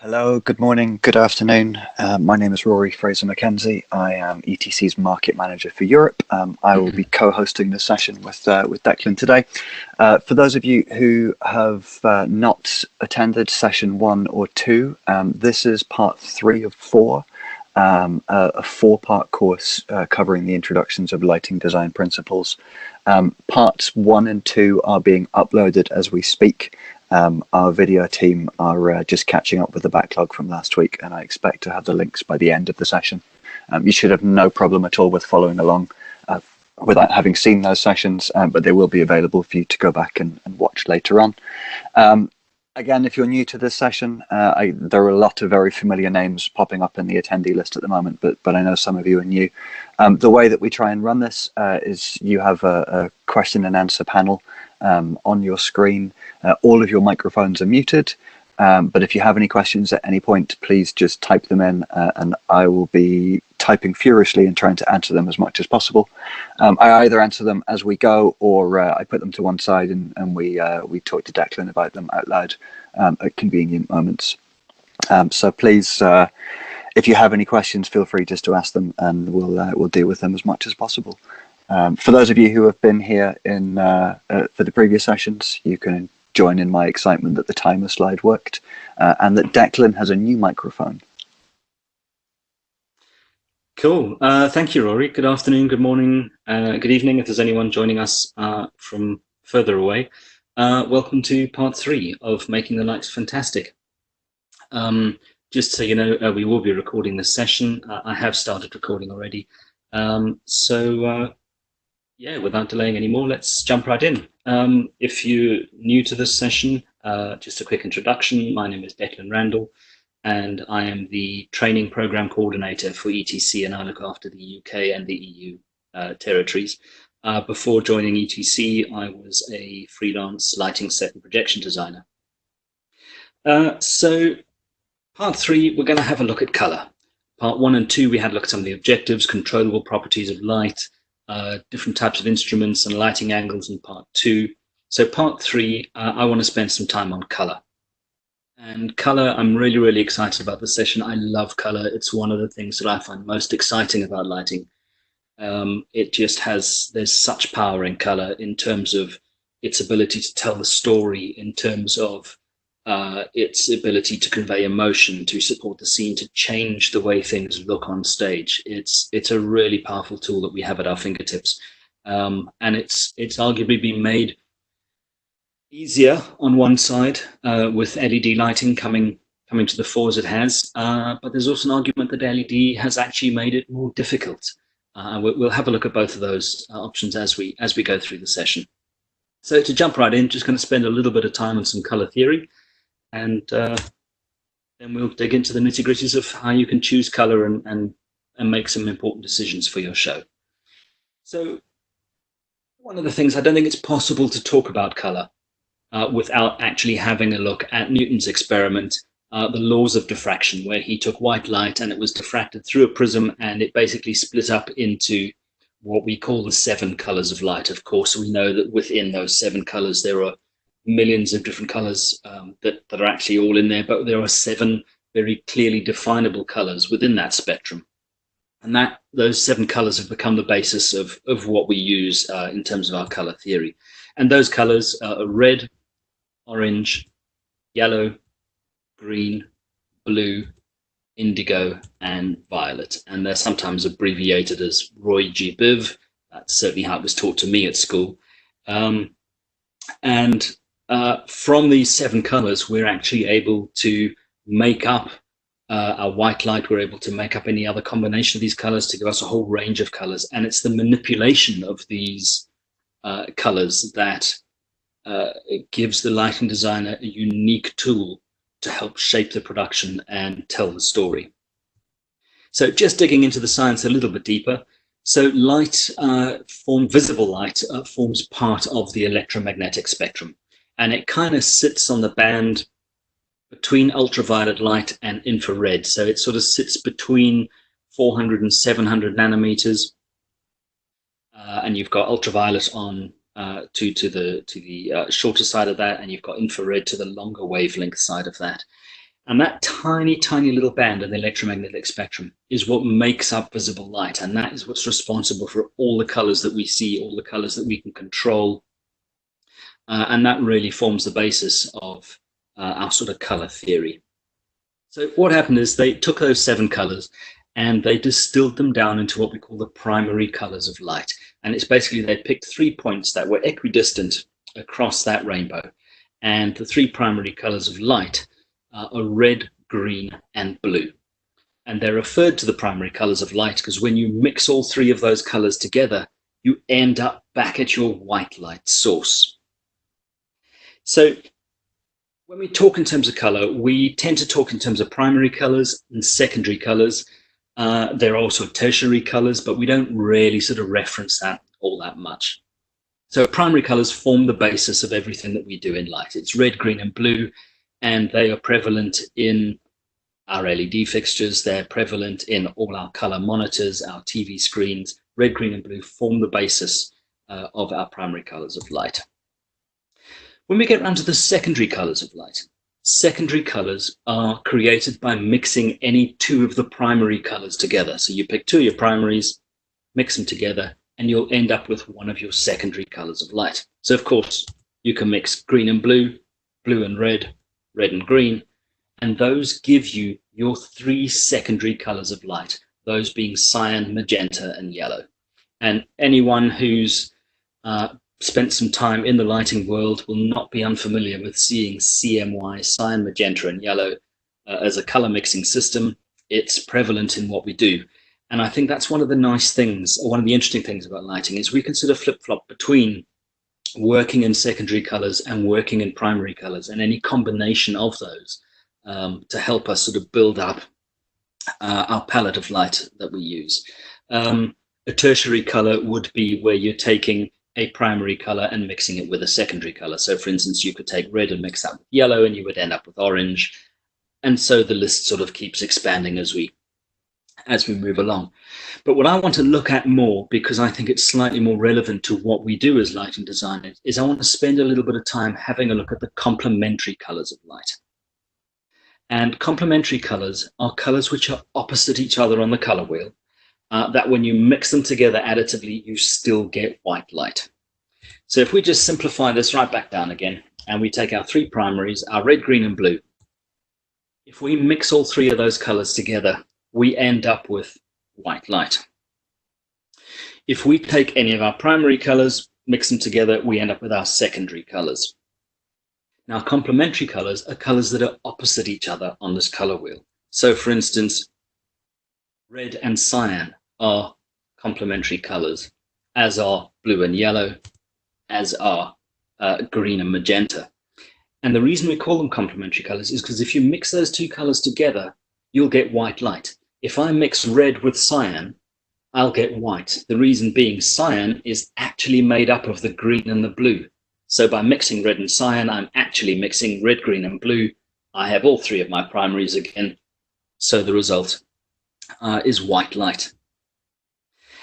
Hello, good morning, good afternoon. My name is Rory Fraser Mackenzie. I am ETC's market manager for Europe. I will be co-hosting the session with Declan today. For those of you who have not attended session 1 or 2, this is part 3 of 4, a 4-part course covering the introductions of lighting design principles. Parts 1 and 2 are being uploaded as we speak. Our video team are just catching up with the backlog from last week, and I expect to have the links by the end of the session. You should have no problem at all with following along without having seen those sessions, but they will be available for you to go back and watch later on. Again, if you're new to this session, there are a lot of very familiar names popping up in the attendee list at the moment, but I know some of you are new. The way that we try and run this is you have a question and answer panel on your screen. All of your microphones are muted, but if you have any questions at any point, please just type them in and I will be typing furiously and trying to answer them as much as possible. I either answer them as we go, or I put them to one side and we talk to Declan about them out loud at convenient moments. So please, if you have any questions, feel free just to ask them and we'll deal with them as much as possible. For those of you who have been here for the previous sessions, you can join in my excitement that the timer slide worked and that Declan has a new microphone. Cool. Thank you, Rory. Good afternoon, good morning, good evening, if there's anyone joining us from further away. Welcome to part 3 of Making the Lights Fantastic. Just so you know, we will be recording this session. I have started recording already. Yeah, without delaying any more, let's jump right in. If you're new to this session, just a quick introduction. My name is Declan Randall, and I am the training program coordinator for ETC, and I look after the UK and the EU territories. Before joining ETC, I was a freelance lighting set and projection designer. So part 3, we're going to have a look at color. Part 1 and 2, we had a look at some of the objectives, controllable properties of light, different types of instruments and lighting angles in part 2. So part 3, I want to spend some time on color. And color, I'm really, really excited about this session. I love color. It's one of the things that I find most exciting about lighting. It just there's such power in color in terms of its ability to tell the story, in terms of its ability to convey emotion, to support the scene, to change the way things look on stage. It's a really powerful tool that we have at our fingertips, and it's arguably been made easier on one side with LED lighting coming to the fore as it has, but there's also an argument that LED has actually made it more difficult. We'll have a look at both of those options as we go through the session. So to jump right in, just going to spend a little bit of time on some color theory, and then we'll dig into the nitty-gritties of how you can choose color and make some important decisions for your show. So one of the things, I don't think it's possible to talk about color without actually having a look at Newton's experiment, the laws of diffraction, where he took white light and it was diffracted through a prism, and it basically split up into what we call the 7 colors of light. Of course, we know that within those 7 colors, there are millions of different colors that are actually all in there, but there are 7 very clearly definable colors within that spectrum. And those 7 colors have become the basis of what we use in terms of our color theory. And those colors are red, orange, yellow, green, blue, indigo, and violet. And they're sometimes abbreviated as Roy G. Biv. That's certainly how it was taught to me at school. From these 7 colors, we're actually able to make up our white light. We're able to make up any other combination of these colors to give us a whole range of colors. And it's the manipulation of these colors that it gives the lighting designer a unique tool to help shape the production and tell the story. So just digging into the science a little bit deeper. So light, visible light, forms part of the electromagnetic spectrum. And it kind of sits on the band between ultraviolet light and infrared. So it sort of sits between 400 and 700 nanometers. And you've got ultraviolet on to the shorter side of that, and you've got infrared to the longer wavelength side of that. And that tiny, tiny little band in the electromagnetic spectrum is what makes up visible light. And that is what's responsible for all the colors that we see, all the colors that we can control. And that really forms the basis of our sort of color theory. So what happened is they took those 7 colors and they distilled them down into what we call the primary colors of light. And it's basically they picked 3 points that were equidistant across that rainbow. And the 3 primary colors of light are red, green, and blue. And they're referred to the primary colors of light because when you mix all 3 of those colors together, you end up back at your white light source. So when we talk in terms of color, we tend to talk in terms of primary colors and secondary colors. There are also tertiary colors, but we don't really sort of reference that all that much. So primary colors form the basis of everything that we do in light. It's red, green, and blue, and they are prevalent in our LED fixtures. They're prevalent in all our color monitors, our TV screens. Red, green, and blue form the basis of our primary colors of light. When we get around to the secondary colors of light, secondary colors are created by mixing any 2 of the primary colors together. So you pick 2 of your primaries, mix them together, and you'll end up with one of your secondary colors of light. So of course, you can mix green and blue, blue and red, red and green, and those give you your 3 secondary colors of light, those being cyan, magenta, and yellow. And anyone who's spent some time in the lighting world will not be unfamiliar with seeing CMY, cyan, magenta, and yellow as a color mixing system. It's prevalent in what we do. And I think that's one of the nice things, or one of the interesting things about lighting, is we can sort of flip-flop between working in secondary colors and working in primary colors, and any combination of those to help us sort of build up our palette of light that we use. A tertiary color would be where you're taking a primary color and mixing it with a secondary color. So for instance, you could take red and mix that with yellow and you would end up with orange. And so the list sort of keeps expanding as we move along. But what I want to look at more, because I think it's slightly more relevant to what we do as lighting designers, is I want to spend a little bit of time having a look at the complementary colors of light. And complementary colors are colors which are opposite each other on the color wheel, that when you mix them together additively, you still get white light. So if we just simplify this right back down again, and we take our 3 primaries, our red, green, and blue, if we mix all 3 of those colors together, we end up with white light. If we take any of our primary colors, mix them together, we end up with our secondary colors. Now, complementary colors are colors that are opposite each other on this color wheel. So for instance, red and cyan are complementary colors, as are blue and yellow, as are green and magenta. And the reason we call them complementary colors is because if you mix those 2 colors together, you'll get white light. If I mix red with cyan, I'll get white. The reason being cyan is actually made up of the green and the blue. So by mixing red and cyan, I'm actually mixing red, green, and blue. I have all 3 of my primaries again. So the result is white light.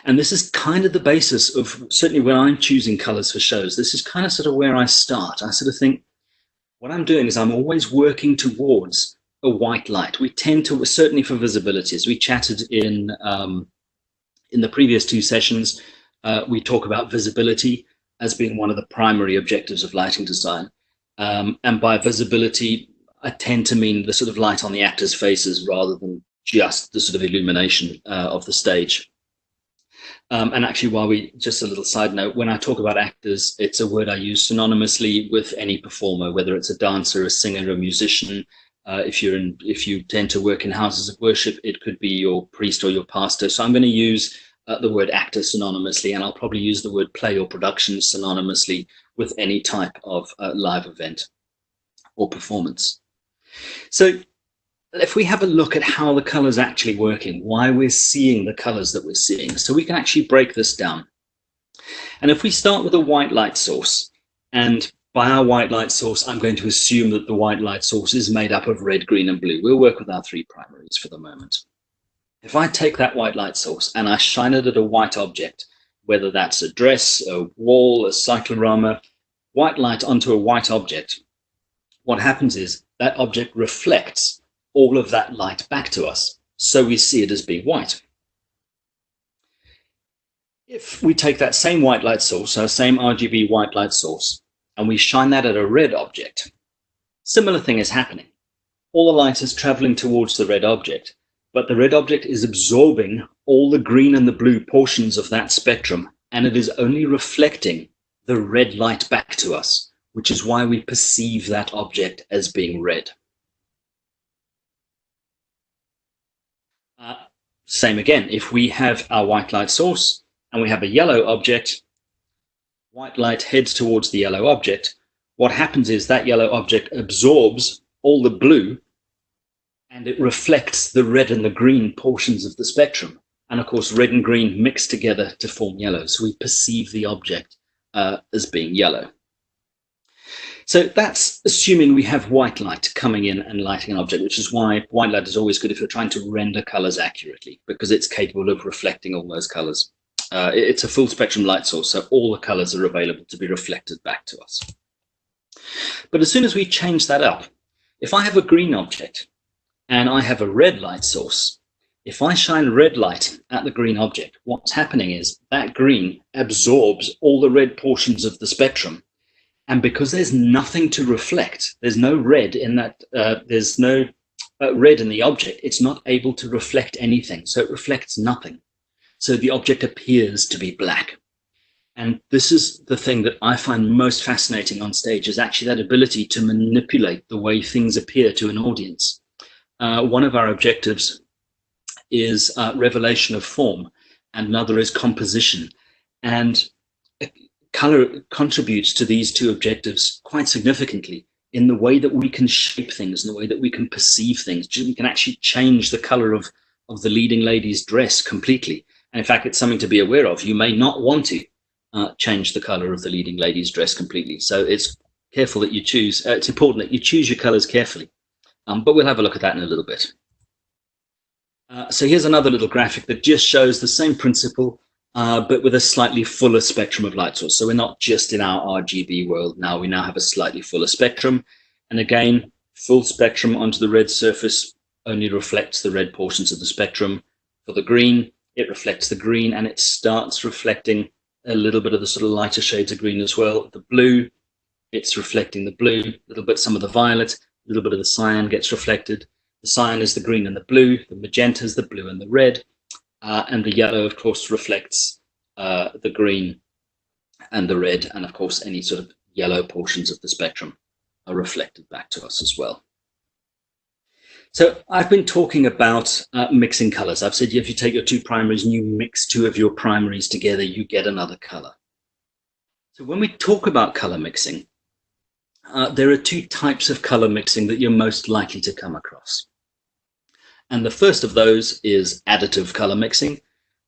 And this is kind of the basis of, certainly when I'm choosing colors for shows, this is kind of sort of where I start. I sort of think, what I'm doing is I'm always working towards a white light. We tend to, certainly for visibility, as we chatted in the previous 2 sessions, we talk about visibility as being one of the primary objectives of lighting design. And by visibility, I tend to mean the sort of light on the actors' faces rather than just the sort of illumination of the stage. And actually, just a little side note, when I talk about actors, it's a word I use synonymously with any performer, whether it's a dancer, a singer, a musician. If you tend to work in houses of worship, it could be your priest or your pastor. So I'm going to use the word actor synonymously, and I'll probably use the word play or production synonymously with any type of live event or performance. So if we have a look at how the colors actually working, why we're seeing the colors that we're seeing, so we can actually break this down. And if we start with a white light source, and by our white light source, I'm going to assume that the white light source is made up of red, green, and blue. We'll work with our 3 primaries for the moment. If I take that white light source and I shine it at a white object, whether that's a dress, a wall, a cyclorama, white light onto a white object, what happens is that object reflects all of that light back to us, so we see it as being white. If we take that same white light source, so same RGB white light source, and we shine that at a red object, similar thing is happening. All the light is traveling towards the red object, but the red object is absorbing all the green and the blue portions of that spectrum, and it is only reflecting the red light back to us, which is why we perceive that object as being red. Same again, if we have our white light source and we have a yellow object, white light heads towards the yellow object, what happens is that yellow object absorbs all the blue and it reflects the red and the green portions of the spectrum. And of course, red and green mix together to form yellow. So we perceive the object as being yellow. So that's assuming we have white light coming in and lighting an object, which is why white light is always good if you're trying to render colors accurately, because it's capable of reflecting all those colors. It's a full spectrum light source, so all the colors are available to be reflected back to us. But as soon as we change that up, if I have a green object and I have a red light source, if I shine red light at the green object, what's happening is that green absorbs all the red portions of the spectrum. And because there's nothing to reflect, there's no red in that, there's no red in the object, it's not able to reflect anything. So it reflects nothing. So the object appears to be black. And this is the thing that I find most fascinating on stage, is actually that ability to manipulate the way things appear to an audience. One of our objectives is revelation of form, and another is composition. And color contributes to these two objectives quite significantly in the way that we can shape things, in the way that we can perceive things. We can actually change the color of the leading lady's dress completely. And in fact, it's something to be aware of. You may not want to change the color of the leading lady's dress completely. So it's careful that you choose. It's important that you choose your colors carefully. But we'll have a look at that in a little bit. So here's another little graphic that just shows the same principle, but with a slightly fuller spectrum of light source. So we're not just in our RGB world now, we now have a slightly fuller spectrum. And again, full spectrum onto the red surface only reflects the red portions of the spectrum. For the green, it reflects the green, and it starts reflecting a little bit of the sort of lighter shades of green as well. The blue, it's reflecting the blue, a little bit, some of the violet, a little bit of the cyan gets reflected. The cyan is the green and the blue, the magenta is the blue and the red. And the yellow, of course, reflects the green and the red. And of course, any sort of yellow portions of the spectrum are reflected back to us as well. So I've been talking about mixing colors. I've said if you take your two primaries and you mix two of your primaries together, you get another color. So when we talk about color mixing, there are two types of color mixing that you're most likely to come across. And the first of those is additive color mixing.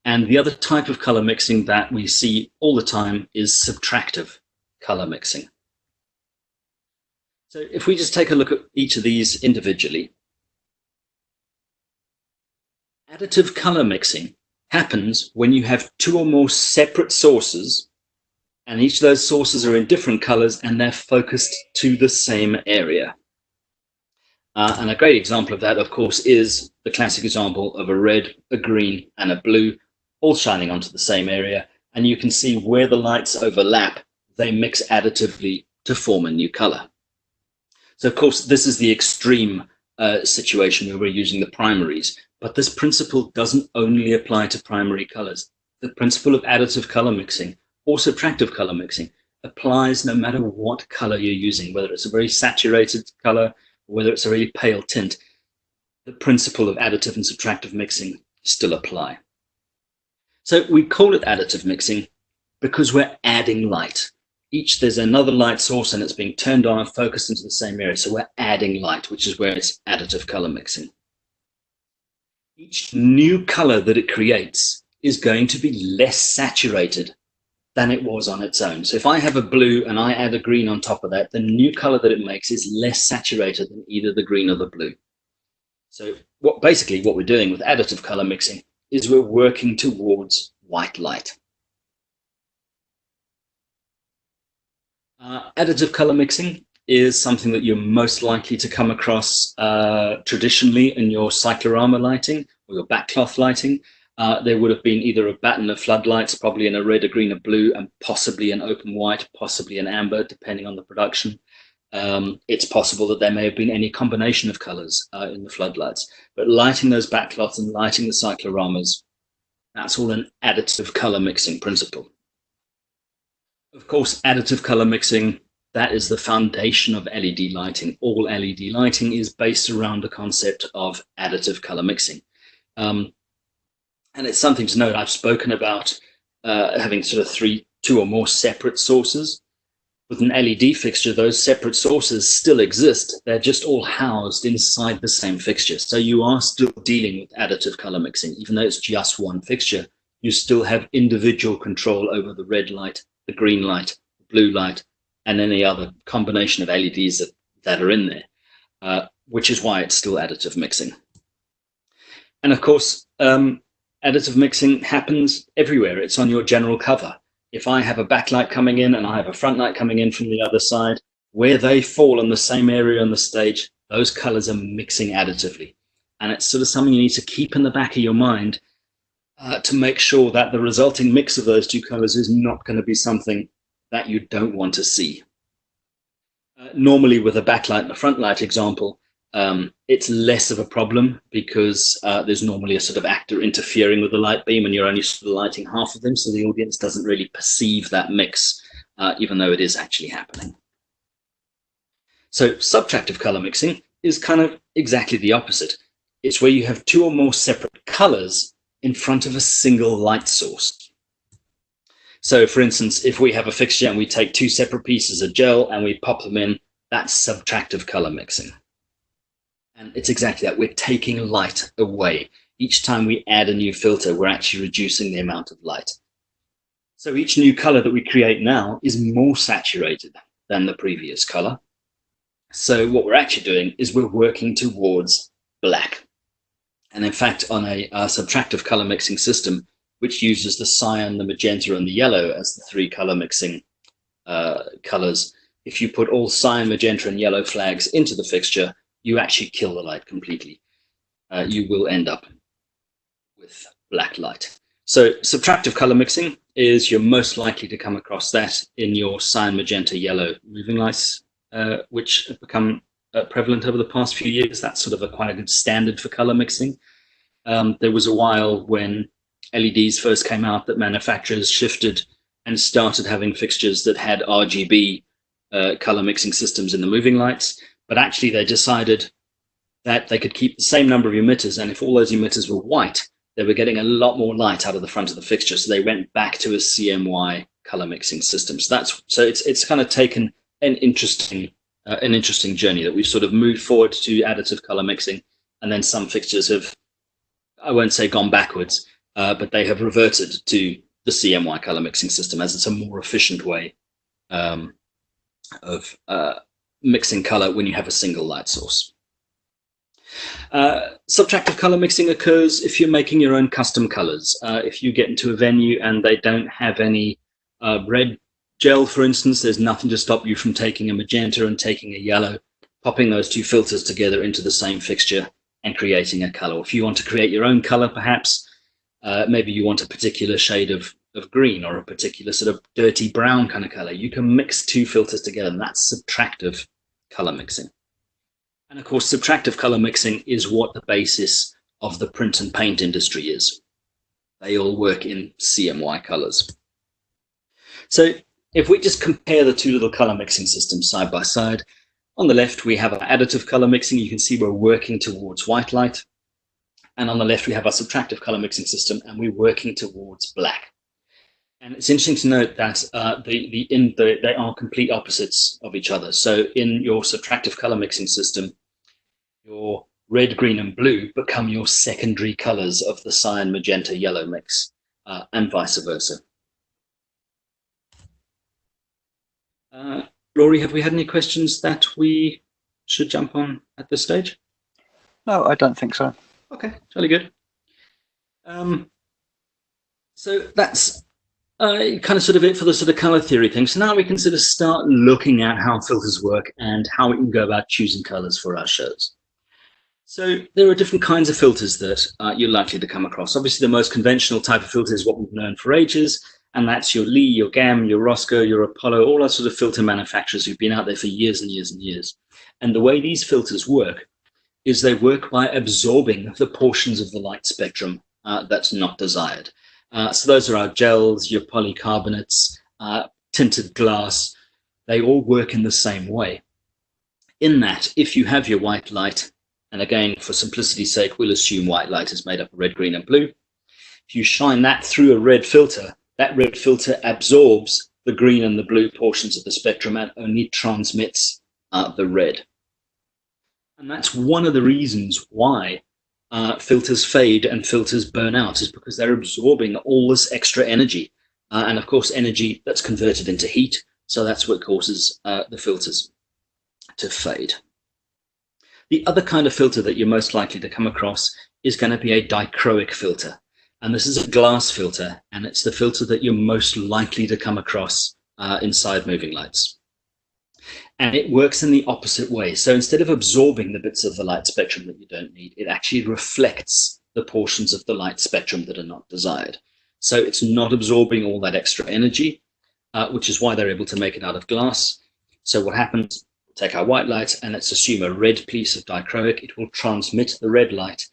And the other type of color mixing that we see all the time is subtractive color mixing. So if we just take a look at each of these individually, additive color mixing happens when you have two or more separate sources, and each of those sources are in different colors and they're focused to the same area. And a great example of that, of course, is the classic example of a red, a green, and a blue all shining onto the same area. And you can see where the lights overlap, they mix additively to form a new color. So, of course, this is the extreme situation where we're using the primaries. But this principle doesn't only apply to primary colors. The principle of additive color mixing or subtractive color mixing applies no matter what color you're using, whether it's a very saturated color, whether it's a really pale tint. The principle of additive and subtractive mixing still apply. So we call it additive mixing because we're adding light. There's another light source and it's being turned on and focused into the same area. So we're adding light, which is where it's additive color mixing. Each new color that it creates is going to be less saturated than it was on its own. So if I have a blue and I add a green on top of that, the new color that it makes is less saturated than either the green or the blue. So basically what we're doing with additive color mixing is we're working towards white light. Additive color mixing is something that you're most likely to come across traditionally in your cyclorama lighting or your backcloth lighting. There would have been either a batten of floodlights, probably in a red, a green, a blue, and possibly an open white, possibly an amber, depending on the production. It's possible that there may have been any combination of colors in the floodlights. But lighting those backcloths and lighting the cycloramas, that's all an additive color mixing principle. Of course, additive color mixing, that is the foundation of LED lighting. All LED lighting is based around the concept of additive color mixing. And it's something to note, I've spoken about having sort of two or more separate sources. With an LED fixture, those separate sources still exist. They're just all housed inside the same fixture. So you are still dealing with additive color mixing. Even though it's just one fixture, you still have individual control over the red light, the green light, the blue light, and any other combination of LEDs that are in there, which is why it's still additive mixing. And of course, additive mixing happens everywhere. It's on your general cover. If I have a backlight coming in and I have a front light coming in from the other side, where they fall in the same area on the stage, those colors are mixing additively. And it's sort of something you need to keep in the back of your mind to make sure that the resulting mix of those two colors is not going to be something that you don't want to see. Normally with a backlight and a front light example, it's less of a problem because there's normally a sort of actor interfering with the light beam and you're only sort of lighting half of them, so the audience doesn't really perceive that mix, even though it is actually happening. So subtractive color mixing is kind of exactly the opposite. It's where you have two or more separate colors in front of a single light source. So for instance, if we have a fixture and we take two separate pieces of gel and we pop them in, that's subtractive color mixing. And it's exactly that. We're taking light away. Each time we add a new filter, we're actually reducing the amount of light. So each new color that we create now is more saturated than the previous color. So what we're actually doing is we're working towards black. And in fact, on a subtractive color mixing system, which uses the cyan, the magenta, and the yellow as the three color mixing colors, if you put all cyan, magenta, and yellow flags into the fixture, you actually kill the light completely. You will end up with black light. So subtractive color mixing is you're most likely to come across that in your cyan, magenta, yellow moving lights, which have become prevalent over the past few years. That's sort of quite a good standard for color mixing. There was a while when LEDs first came out that manufacturers shifted and started having fixtures that had RGB color mixing systems in the moving lights. But actually they decided that they could keep the same number of emitters, and if all those emitters were white, they were getting a lot more light out of the front of the fixture. So they went back to a CMY color mixing system. So it's kind of taken an interesting journey that we've sort of moved forward to additive color mixing, and then some fixtures have, I won't say gone backwards, but they have reverted to the CMY color mixing system as it's a more efficient way of mixing color when you have a single light source. Subtractive color mixing occurs if you're making your own custom colors. If you get into a venue and they don't have any red gel, for instance, there's nothing to stop you from taking a magenta and taking a yellow, popping those two filters together into the same fixture and creating a color. If you want to create your own color, perhaps, maybe you want a particular shade of green or a particular sort of dirty brown kind of color, you can mix two filters together, and that's subtractive color mixing. And of course, subtractive color mixing is what the basis of the print and paint industry is. They all work in CMY colors. So if we just compare the two little color mixing systems side by side, on the left we have our additive color mixing. You can see we're working towards white light. And on the left we have our subtractive color mixing system, and we're working towards black. And it's interesting to note that they are complete opposites of each other. So in your subtractive color mixing system, your red, green, and blue become your secondary colors of the cyan, magenta, yellow mix, and vice versa. Laurie, have we had any questions that we should jump on at this stage? No, I don't think so. Okay, jolly good. So that's kind of sort of it for the sort of color theory thing. So now we can sort of start looking at how filters work and how we can go about choosing colors for our shows. So there are different kinds of filters that you're likely to come across. Obviously, the most conventional type of filter is what we've known for ages, and that's your Lee, your GAM, your Roscoe, your Apollo, all our sort of filter manufacturers who've been out there for years and years and years. And the way these filters work is they work by absorbing the portions of the light spectrum that's not desired. So those are our gels, your polycarbonates, tinted glass. They all work in the same way. In that, if you have your white light, and again, for simplicity's sake, we'll assume white light is made up of red, green, and blue. If you shine that through a red filter, that red filter absorbs the green and the blue portions of the spectrum and only transmits the red. And that's one of the reasons why filters fade and filters burn out, is because they're absorbing all this extra energy. And of course, energy that's converted into heat. So that's what causes the filters to fade. The other kind of filter that you're most likely to come across is going to be a dichroic filter. And this is a glass filter, and it's the filter that you're most likely to come across inside moving lights. And it works in the opposite way. So instead of absorbing the bits of the light spectrum that you don't need, it actually reflects the portions of the light spectrum that are not desired. So it's not absorbing all that extra energy, which is why they're able to make it out of glass. So what happens, take our white light and let's assume a red piece of dichroic, it will transmit the red light,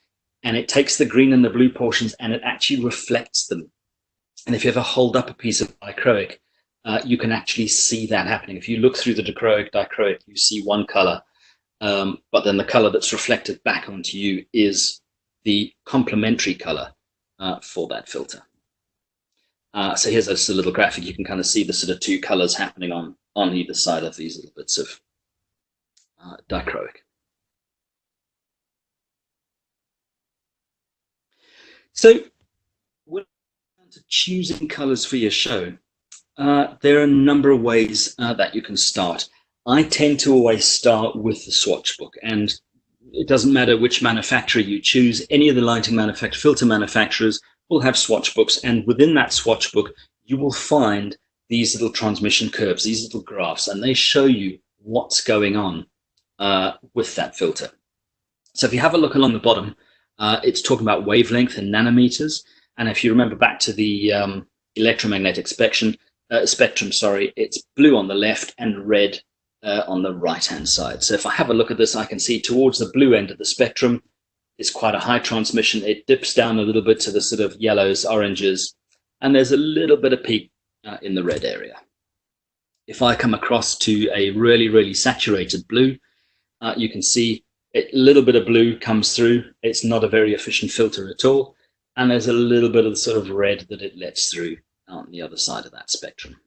and it takes the green and the blue portions and it actually reflects them. And if you ever hold up a piece of dichroic, you can actually see that happening. If you look through the dichroic, you see one color, but then the color that's reflected back onto you is the complementary color for that filter. So here's just a little graphic. You can kind of see the sort of two colors happening on either side of these little bits of dichroic. So when it comes to choosing colors for your show, there are a number of ways that you can start. I tend to always start with the swatch book, and it doesn't matter which manufacturer you choose. Any of the lighting filter manufacturers will have swatch books, and within that swatch book, you will find these little transmission curves, these little graphs, and they show you what's going on with that filter. So if you have a look along the bottom, it's talking about wavelength in nanometers. And if you remember back to the electromagnetic spectrum, it's blue on the left and red on the right-hand side. So if I have a look at this, I can see towards the blue end of the spectrum, it's quite a high transmission. It dips down a little bit to the sort of yellows, oranges, and there's a little bit of peak in the red area. If I come across to a really, really saturated blue, you can see a little bit of blue comes through. It's not a very efficient filter at all. And there's a little bit of the sort of red that it lets through on the other side of that spectrum.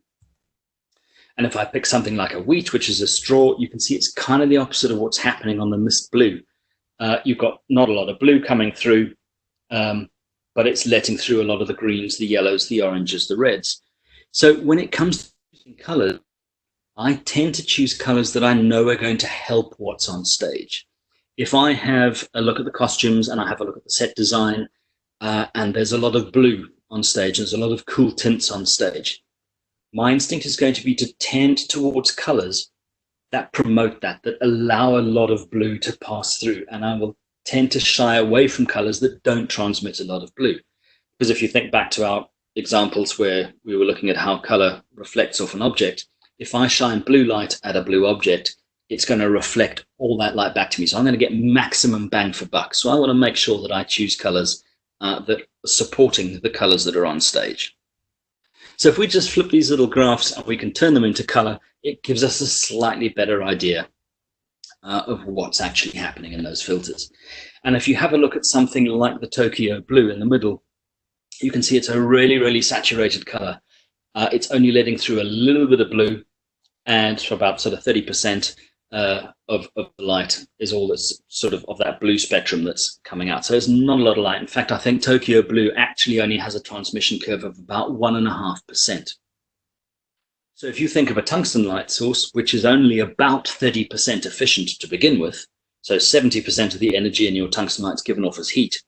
And if I pick something like a wheat, which is a straw, you can see it's kind of the opposite of what's happening on the mist blue. You've got not a lot of blue coming through, but it's letting through a lot of the greens, the yellows, the oranges, the reds. So when it comes to choosing colors, I tend to choose colors that I know are going to help what's on stage. If I have a look at the costumes and I have a look at the set design, and there's a lot of blue on stage, there's a lot of cool tints on stage, my instinct is going to be to tend towards colors that promote that allow a lot of blue to pass through. And I will tend to shy away from colors that don't transmit a lot of blue. Because if you think back to our examples where we were looking at how color reflects off an object, if I shine blue light at a blue object, it's going to reflect all that light back to me. So I'm going to get maximum bang for buck. So I want to make sure that I choose colors that are supporting the colors that are on stage. So if we just flip these little graphs and we can turn them into color, it gives us a slightly better idea of what's actually happening in those filters. And if you have a look at something like the Tokyo blue in the middle, you can see it's a really, really saturated color. It's only letting through a little bit of blue, and for about sort of 30% of the light is all that's sort of that blue spectrum that's coming out. So there's not a lot of light. In fact, I think Tokyo blue actually only has a transmission curve of about 1.5%. So if you think of a tungsten light source, which is only about 30% efficient to begin with, so 70% of the energy in your tungsten light is given off as heat,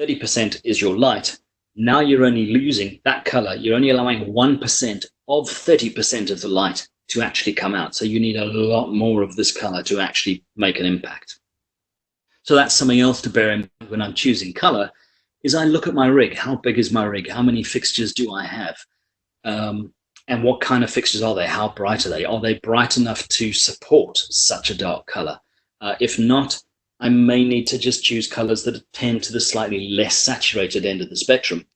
30% is your light, Now you're only losing that color. You're only allowing 1% of 30% of the light to actually come out. So you need a lot more of this color to actually make an impact. So that's something else to bear in mind when I'm choosing color, is I look at my rig. How big is my rig? How many fixtures do I have? And what kind of fixtures are they? How bright are they? Are they bright enough to support such a dark color? If not, I may need to just choose colors that tend to the slightly less saturated end of the spectrum,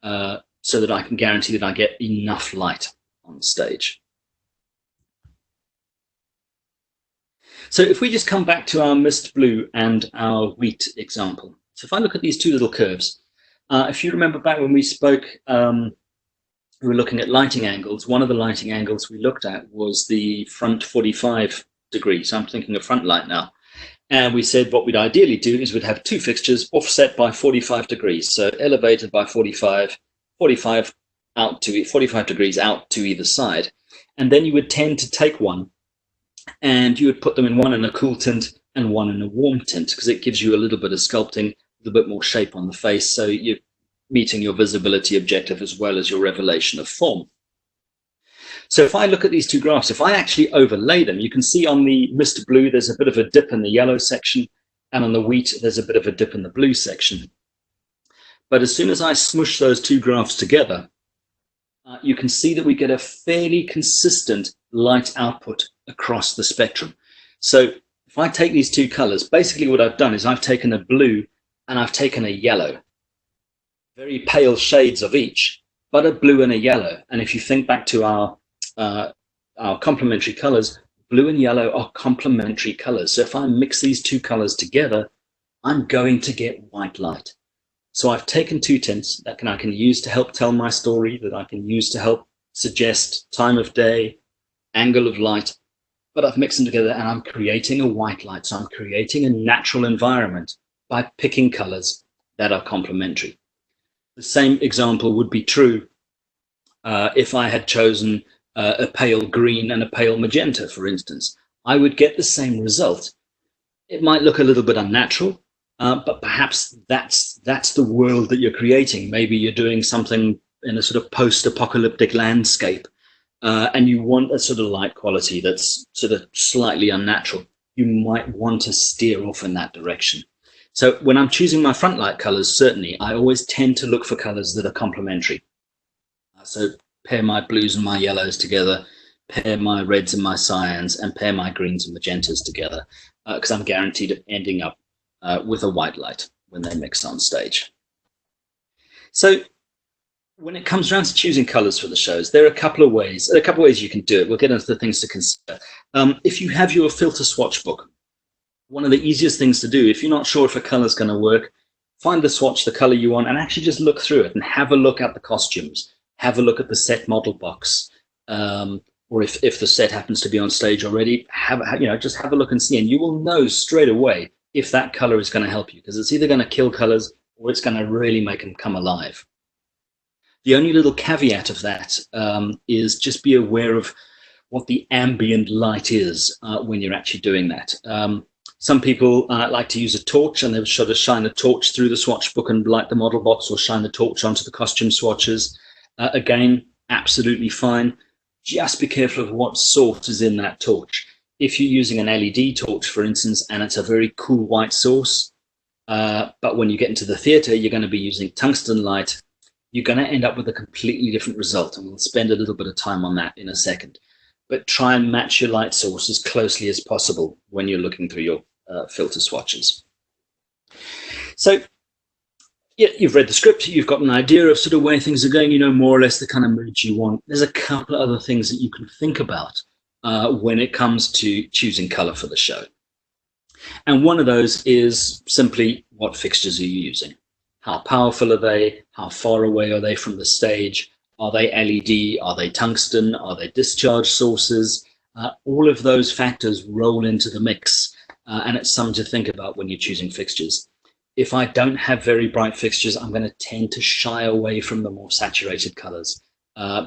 so that I can guarantee that I get enough light on stage. So if we just come back to our mist blue and our wheat example. So if I look at these two little curves, if you remember back when we spoke, we were looking at lighting angles. One of the lighting angles we looked at was the front 45 degrees. I'm thinking of front light now. And we said what we'd ideally do is we'd have two fixtures offset by 45 degrees. So elevated by 45 degrees out to either side. And then you would tend to take one and you would put them in one in a cool tint and one in a warm tint, because it gives you a little bit of sculpting, a little bit more shape on the face. So you're meeting your visibility objective as well as your revelation of form. So if I look at these two graphs, if I actually overlay them, you can see on the mist blue, there's a bit of a dip in the yellow section, and on the wheat, there's a bit of a dip in the blue section. But as soon as I smush those two graphs together, you can see that we get a fairly consistent light output across the spectrum. So if I take these two colors, basically what I've done is I've taken a blue and I've taken a yellow, very pale shades of each, but a blue and a yellow. And if you think back to our complementary colors, blue and yellow are complementary colors. So if I mix these two colors together, I'm going to get white light. So I've taken two tints that I can use to help tell my story, that I can use to help suggest time of day, angle of light, but I've mixed them together and I'm creating a white light. So I'm creating a natural environment by picking colors that are complementary. The same example would be true if I had chosen a pale green and a pale magenta, for instance. I would get the same result. It might look a little bit unnatural, but perhaps that's the world that you're creating. Maybe you're doing something in a sort of post-apocalyptic landscape, and you want a sort of light quality that's sort of slightly unnatural. You might want to steer off in that direction. So when I'm choosing my front light colors, certainly, I always tend to look for colors that are complementary. So pair my blues and my yellows together, pair my reds and my cyans, and pair my greens and magentas together, because I'm guaranteed of ending up with a white light when they're mixed on stage. So when it comes down to choosing colors for the shows, there are a couple of ways you can do it. We'll get into the things to consider. If you have your filter swatch book, one of the easiest things to do, if you're not sure if a color is going to work, find the swatch, the color you want, and actually just look through it and have a look at the costumes, have a look at the set model box, or if the set happens to be on stage already, just have a look and see, and you will know straight away if that color is going to help you, because it's either going to kill colors or it's going to really make them come alive. The only little caveat of that is just be aware of what the ambient light is when you're actually doing that. Some people like to use a torch, and they'll sort of shine a torch through the swatch book and light the model box, or shine the torch onto the costume swatches. Again, absolutely fine. Just be careful of what source is in that torch. If you're using an LED torch, for instance, and it's a very cool white source, but when you get into the theater, you're going to be using tungsten light, you're going to end up with a completely different result. And we'll spend a little bit of time on that in a second. But try and match your light source as closely as possible when you're looking through your filter swatches. So yeah, you've read the script, you've got an idea of sort of where things are going, you know more or less the kind of mood you want. There's a couple of other things that you can think about when it comes to choosing color for the show. And one of those is simply, what fixtures are you using? How powerful are they? How far away are they from the stage? Are they LED? Are they tungsten? Are they discharge sources? All of those factors roll into the mix, and it's something to think about when you're choosing fixtures. If I don't have very bright fixtures, I'm going to tend to shy away from the more saturated colors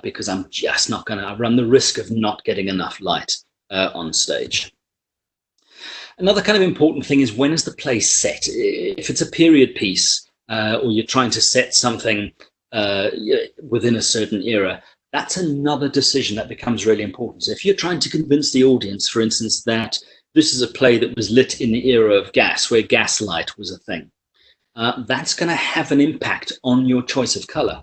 because I'm just not going to run the risk of not getting enough light on stage. Another kind of important thing is, when is the play set? If it's a period piece or you're trying to set something within a certain era, that's another decision that becomes really important. So if you're trying to convince the audience, for instance, that this is a play that was lit in the era of gas, where gaslight was a thing, that's going to have an impact on your choice of color.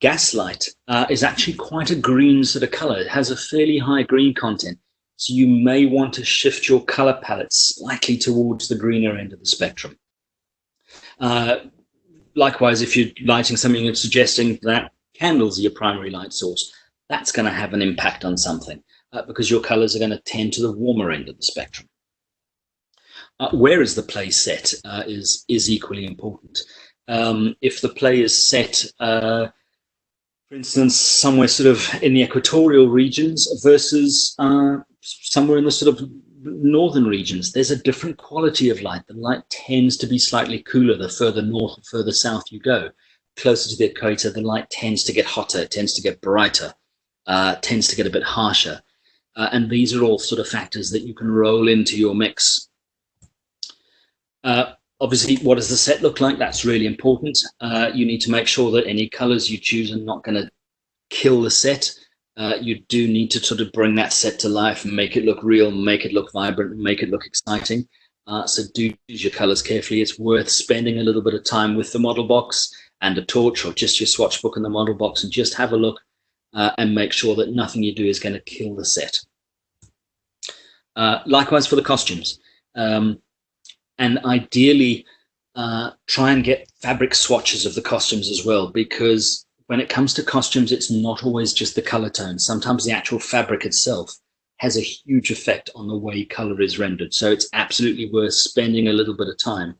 Gaslight is actually quite a green sort of color. It has a fairly high green content. So you may want to shift your color palette slightly towards the greener end of the spectrum. Likewise, if you're lighting something and suggesting that candles are your primary light source, that's going to have an impact on something because your colors are going to tend to the warmer end of the spectrum. Where is the play set is equally important. If the play is set, for instance, somewhere sort of in the equatorial regions versus somewhere in the sort of northern regions, there's a different quality of light. The light tends to be slightly cooler the further north or further south you go. Closer to the equator, the light tends to get hotter, tends to get brighter, tends to get a bit harsher. And these are all sort of factors that you can roll into your mix. Obviously, what does the set look like? That's really important. You need to make sure that any colors you choose are not going to kill the set. You do need to sort of bring that set to life and make it look real, make it look vibrant, and make it look exciting. So do choose your colors carefully. It's worth spending a little bit of time with the model box and a torch, or just your swatch book and the model box, and just have a look and make sure that nothing you do is going to kill the set. Likewise for the costumes. And ideally, try and get fabric swatches of the costumes as well, because when it comes to costumes, it's not always just the color tone. Sometimes the actual fabric itself has a huge effect on the way color is rendered. So it's absolutely worth spending a little bit of time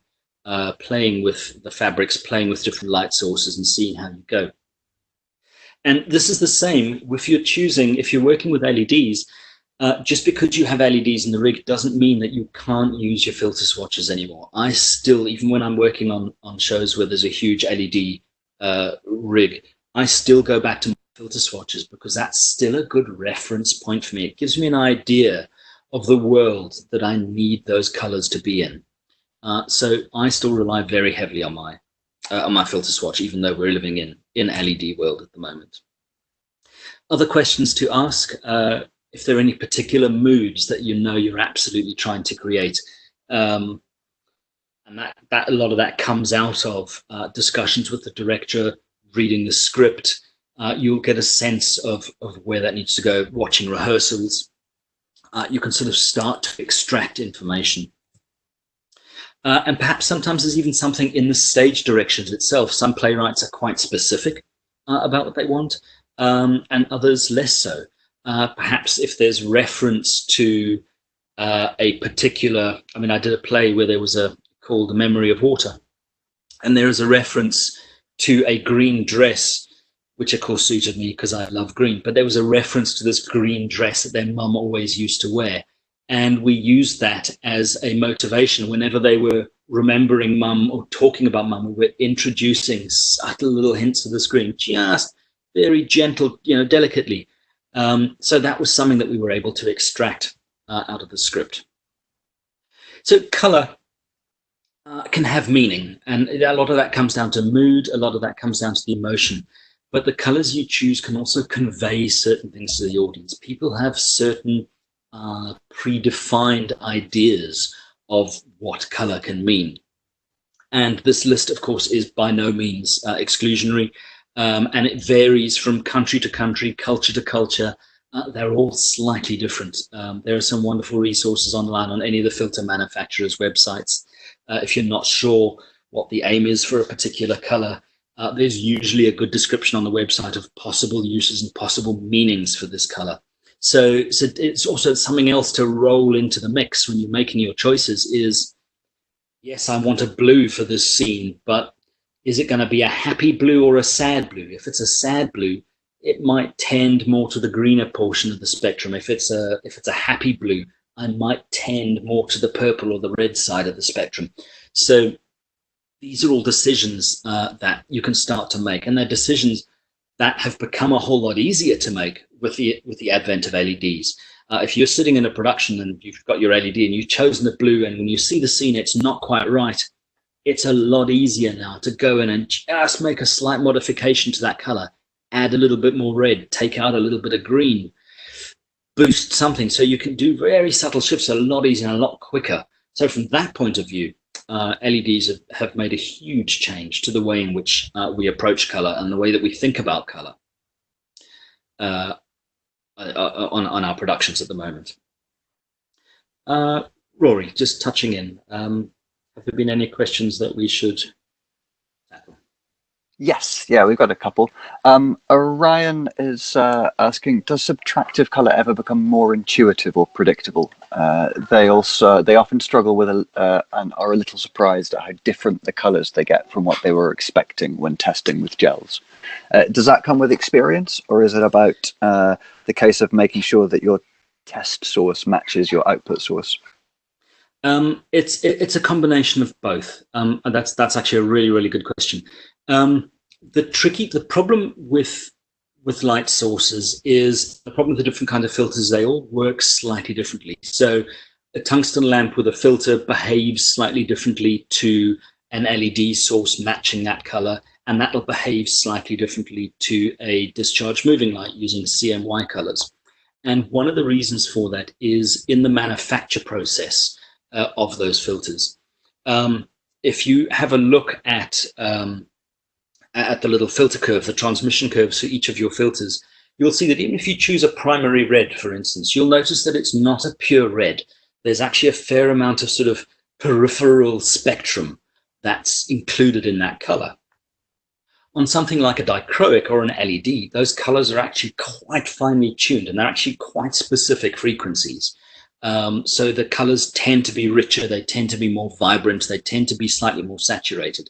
playing with the fabrics, playing with different light sources and seeing how you go. And this is the same if you're working with LEDs. Just because you have LEDs in the rig doesn't mean that you can't use your filter swatches anymore. I still, even when I'm working on shows where there's a huge LED rig, I still go back to my filter swatches because that's still a good reference point for me. It gives me an idea of the world that I need those colors to be in. So I still rely very heavily on my filter swatch, even though we're living in LED world at the moment. Other questions to ask. If there are any particular moods that you know you're absolutely trying to create. And that a lot of that comes out of discussions with the director, reading the script. You'll get a sense of where that needs to go, watching rehearsals. You can sort of start to extract information. And perhaps sometimes there's even something in the stage directions itself. Some playwrights are quite specific about what they want, and others less so. Perhaps if there's reference to a particular, I mean, I did a play where there was called The Memory of Water, and there is a reference to a green dress, which of course suited me because I love green, but there was a reference to this green dress that their mum always used to wear. And we used that as a motivation whenever they were remembering mum or talking about mum. We were introducing subtle little hints of this green, just very gentle, delicately. So that was something that we were able to extract out of the script. So color can have meaning, and a lot of that comes down to mood, a lot of that comes down to the emotion, but the colors you choose can also convey certain things to the audience. People have certain predefined ideas of what color can mean. And this list, of course, is by no means exclusionary. And it varies from country to country, culture to culture. They're all slightly different. There are some wonderful resources online on any of the filter manufacturers' websites. If you're not sure what the aim is for a particular color, there's usually a good description on the website of possible uses and possible meanings for this color. So it's also something else to roll into the mix when you're making your choices is, yes, I want a blue for this scene, but is it going to be a happy blue or a sad blue? If it's a sad blue, it might tend more to the greener portion of the spectrum. If it's a happy blue, I might tend more to the purple or the red side of the spectrum. So these are all decisions that you can start to make, and they're decisions that have become a whole lot easier to make with the advent of LEDs. If you're sitting in a production and you've got your LED and you've chosen the blue, and when you see the scene, it's not quite right, it's a lot easier now to go in and just make a slight modification to that color, add a little bit more red, take out a little bit of green, boost something. So you can do very subtle shifts a lot easier and a lot quicker. So from that point of view, LEDs have made a huge change to the way in which we approach color and the way that we think about color on our productions at the moment. Rory, just touching in, have there been any questions that we should tackle? Yes, yeah, we've got a couple. Orion is asking, does subtractive color ever become more intuitive or predictable? They often struggle with and are a little surprised at how different the colors they get from what they were expecting when testing with gels. Does that come with experience, or is it about the case of making sure that your test source matches your output source? It's a combination of both. And that's actually a really, really good question. The problem with light sources is the problem with the different kind of filters. They all work slightly differently. So a tungsten lamp with a filter behaves slightly differently to an LED source matching that color, and that'll behave slightly differently to a discharge moving light using CMY colors. And one of the reasons for that is in the manufacture process of those filters. If you have a look at the little filter curve, the transmission curves for each of your filters, you'll see that even if you choose a primary red, for instance, you'll notice that it's not a pure red. There's actually a fair amount of sort of peripheral spectrum that's included in that color. On something like a dichroic or an LED, those colors are actually quite finely tuned, and they're actually quite specific frequencies. So the colors tend to be richer, they tend to be more vibrant, they tend to be slightly more saturated.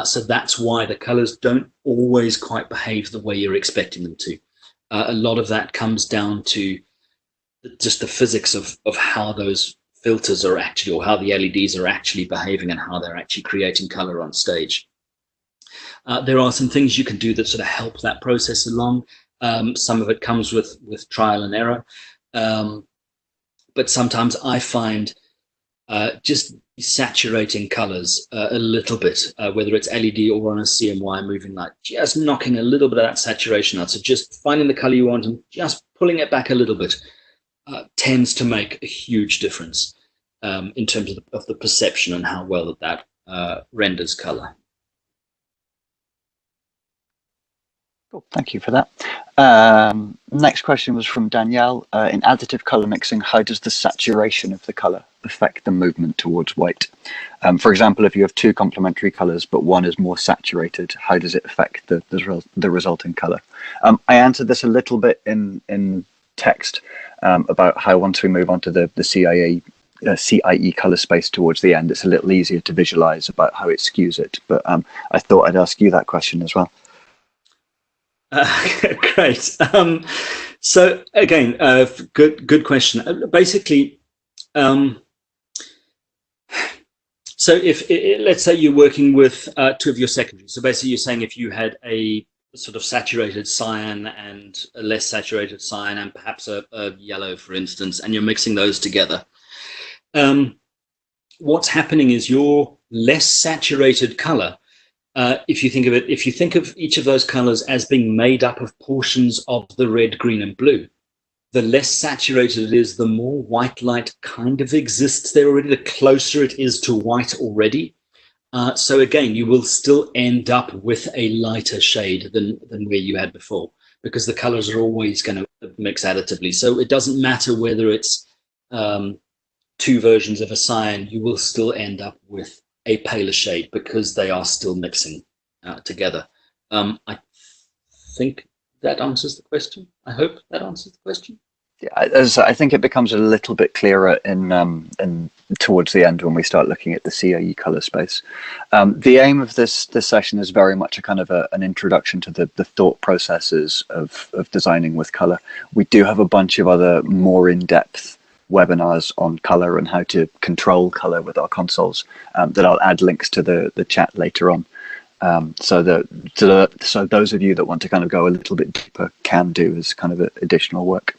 So that's why the colors don't always quite behave the way you're expecting them to. A lot of that comes down to just the physics of how those filters are actually, or how the LEDs are actually behaving and how they're actually creating color on stage. There are some things you can do that sort of help that process along. Some of it comes with trial and error. But sometimes I find just saturating colors a little bit, whether it's LED or on a CMY moving light, just knocking a little bit of that saturation out. So just finding the color you want and just pulling it back a little bit tends to make a huge difference in terms of the perception and how well that renders color. Cool. Thank you for that. Next question was from Danielle. In additive color mixing, how does the saturation of the color affect the movement towards white? For example, if you have two complementary colors, but one is more saturated, how does it affect the resulting color? I answered this a little bit in text about how once we move on to the CIE color space towards the end, it's a little easier to visualize about how it skews it. But I thought I'd ask you that question as well. Great. So again, good question. Basically, so if let's say you're working with two of your secondaries. So basically, you're saying if you had a sort of saturated cyan and a less saturated cyan and perhaps a yellow, for instance, and you're mixing those together, what's happening is your less saturated color. If you think of it, if you think of each of those colors as being made up of portions of the red, green, and blue, the less saturated it is, the more white light kind of exists there already, the closer it is to white already. So again, you will still end up with a lighter shade than where you had before, because the colors are always going to mix additively. So it doesn't matter whether it's two versions of a cyan, you will still end up with a paler shade because they are still mixing together. I think that answers the question. I hope that answers the question. Yeah, I think it becomes a little bit clearer in towards the end when we start looking at the CIE color space. The aim of this session is very much a kind of an introduction to the thought processes of designing with color. We do have a bunch of other more in-depth webinars on color and how to control color with our consoles that I'll add links to the chat later on. So those of you that want to kind of go a little bit deeper can do as kind of additional work.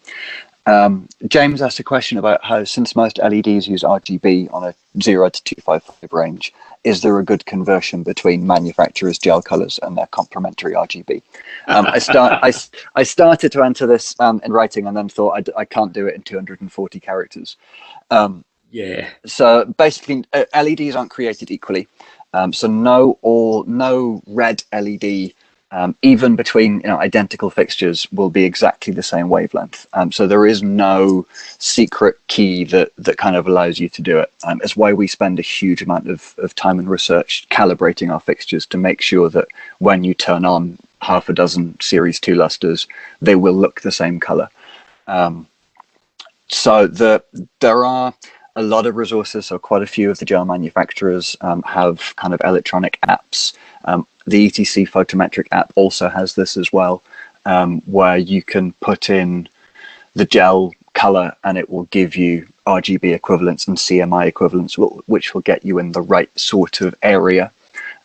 James asked a question about how, since most LEDs use RGB on a 0 to 255 range, is there a good conversion between manufacturers' gel colors and their complementary RGB? I started to enter this in writing, and then thought I can't do it in 240 characters. Yeah. So basically, LEDs aren't created equally. So no red LED, even between identical fixtures, will be exactly the same wavelength. So there is no secret key that kind of allows you to do it. It's why we spend a huge amount of time and research calibrating our fixtures to make sure that when you turn on half a dozen Series 2 lusters, they will look the same color. So there are a lot of resources. So quite a few of the gel manufacturers have kind of electronic apps. The ETC photometric app also has this as well, where you can put in the gel color and it will give you RGB equivalents and CMI equivalents, which will get you in the right sort of area.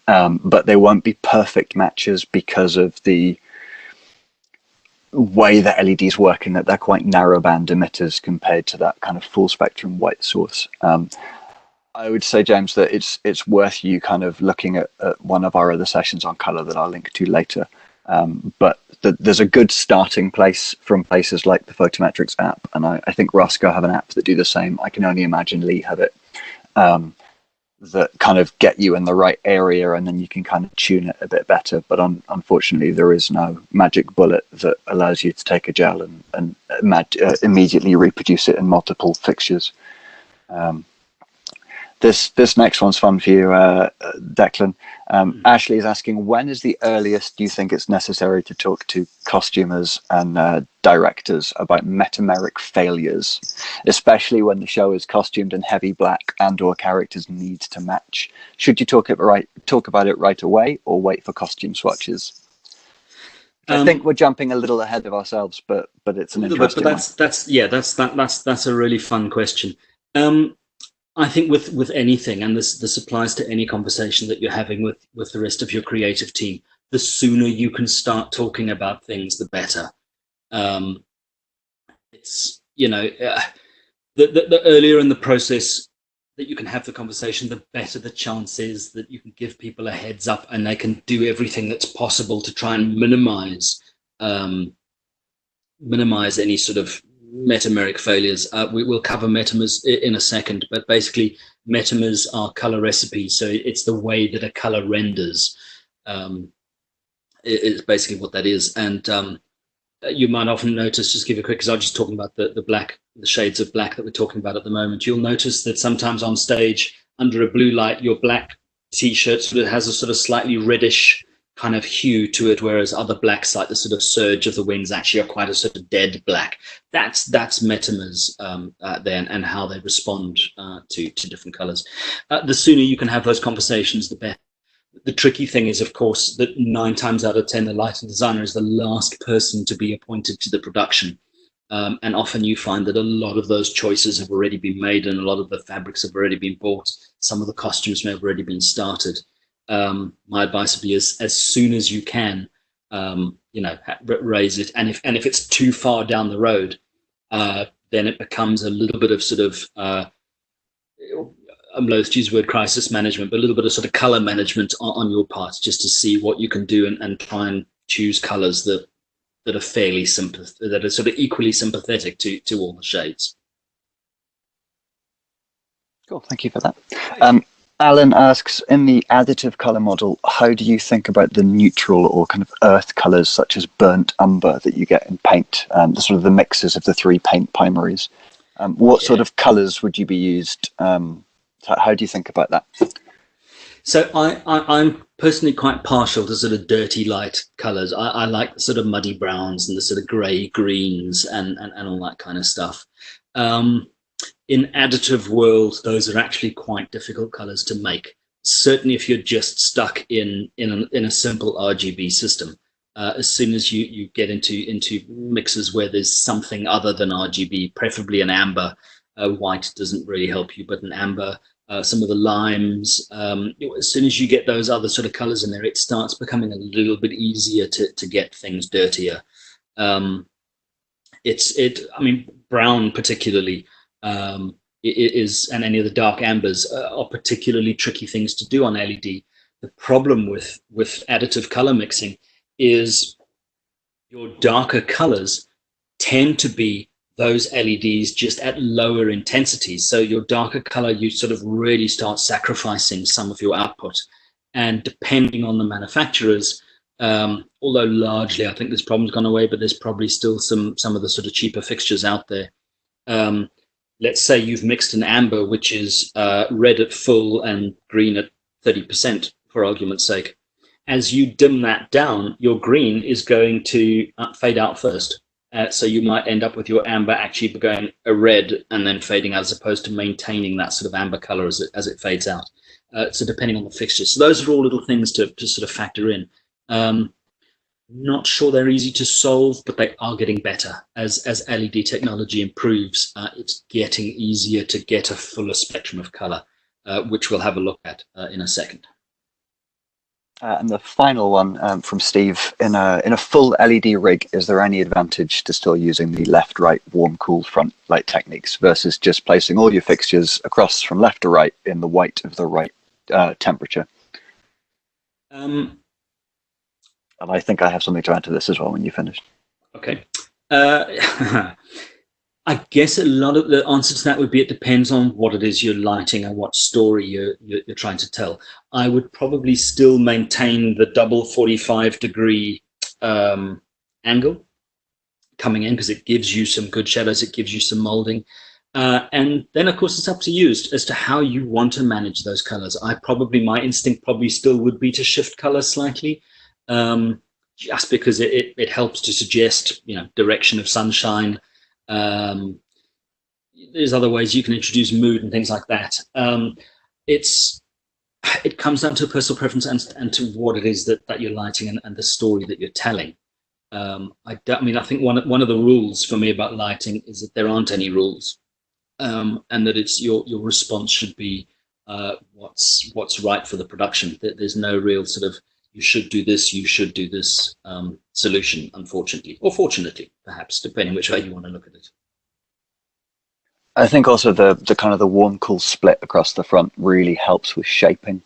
But they won't be perfect matches because of the way that LEDs work, in that they're quite narrow band emitters compared to that kind of full spectrum white source. I would say, James, that it's worth you kind of looking at one of our other sessions on color that I'll link to later. But there's a good starting place from places like the Photometrics app, and I think Roscoe have an app that do the same. I can only imagine Lee have it, that kind of get you in the right area, and then you can kind of tune it a bit better. But unfortunately, there is no magic bullet that allows you to take a gel and immediately reproduce it in multiple fixtures. This next one's fun for you, Declan. Ashley is asking, when is the earliest you think it's necessary to talk to costumers and directors about metameric failures, especially when the show is costumed in heavy black and/or characters need to match? Should you talk about it right away, or wait for costume swatches? I think we're jumping a little ahead of ourselves, but it's an interesting one. That's a really fun question. I think with anything, and this applies to any conversation that you're having with the rest of your creative team, the sooner you can start talking about things, the better. It's the earlier in the process that you can have the conversation, the better the chance is that you can give people a heads up and they can do everything that's possible to try and minimize any sort of metameric failures. We will cover metamers in a second, but basically metamers are color recipes. So it's the way that a color renders is basically what that is. And you might often notice, just give a quick, because I'm just talking about the shades of black that we're talking about at the moment. You'll notice that sometimes on stage, under a blue light, your black t-shirt sort of has a sort of slightly reddish kind of hue to it, whereas other blacks, like the sort of surge of the wings, actually are quite a sort of dead black. That's metamers then, and how they respond to different colors. The sooner you can have those conversations, the better. The tricky thing is, of course, that 9 times out of 10, the lighting designer is the last person to be appointed to the production. And often you find that a lot of those choices have already been made, and a lot of the fabrics have already been bought. Some of the costumes may have already been started. My advice would be as soon as you can, raise it. And if it's too far down the road, then it becomes a little bit of sort of, I'm loath to use the word crisis management, but a little bit of sort of color management on your part, just to see what you can do and try and choose colors that are fairly that are sort of equally sympathetic to all the shades. Cool, thank you for that. Alan asks, in the additive color model, how do you think about the neutral or kind of earth colors such as burnt umber that you get in paint, the sort of the mixes of the 3 paint primaries? What sort of colors would you be used? How do you think about that? So I'm personally quite partial to sort of dirty light colors. I like the sort of muddy browns and the sort of gray greens and all that kind of stuff. In additive world, those are actually quite difficult colors to make. Certainly if you're just stuck in a simple RGB system. As soon as you get into mixes where there's something other than RGB, preferably an amber, white doesn't really help you, but an amber, some of the limes, as soon as you get those other sort of colors in there, it starts becoming a little bit easier to get things dirtier. I mean, brown particularly, and any of the dark ambers are particularly tricky things to do on LED. The problem with additive color mixing is your darker colors tend to be those LEDs just at lower intensities. So your darker color, you sort of really start sacrificing some of your output. And depending on the manufacturers, although largely I think this problem's gone away, but there's probably still some of the sort of cheaper fixtures out there. Let's say you've mixed an amber, which is red at full and green at 30%, for argument's sake. As you dim that down, your green is going to fade out first. So you might end up with your amber actually going a red and then fading out, as opposed to maintaining that sort of amber color as it fades out. So depending on the fixtures. So those are all little things to sort of factor in. Not sure they're easy to solve, but they are getting better. As LED technology improves, it's getting easier to get a fuller spectrum of color, which we'll have a look at in a second. And the final one from Steve, in a full LED rig, is there any advantage to still using the left-right warm-cool front light techniques versus just placing all your fixtures across from left to right in the white of the right temperature? And I think I have something to add to this as well when you finish. Okay. I guess a lot of the answer to that would be it depends on what it is you're lighting and what story you're trying to tell. I would probably still maintain the double 45-degree angle coming in, because it gives you some good shadows, it gives you some molding. And then, of course, it's up to you as to how you want to manage those colors. My instinct probably still would be to shift colors slightly, just because it helps to suggest, direction of sunshine. There's other ways you can introduce mood and things like that. It comes down to personal preference and to what it is that you're lighting and the story that you're telling. I think one of the rules for me about lighting is that there aren't any rules, and that it's your response should be what's right for the production. There's no real sort of you should do this solution, unfortunately, or fortunately, perhaps, depending which way you want to look at it. I think also the kind of the warm-cool split across the front really helps with shaping.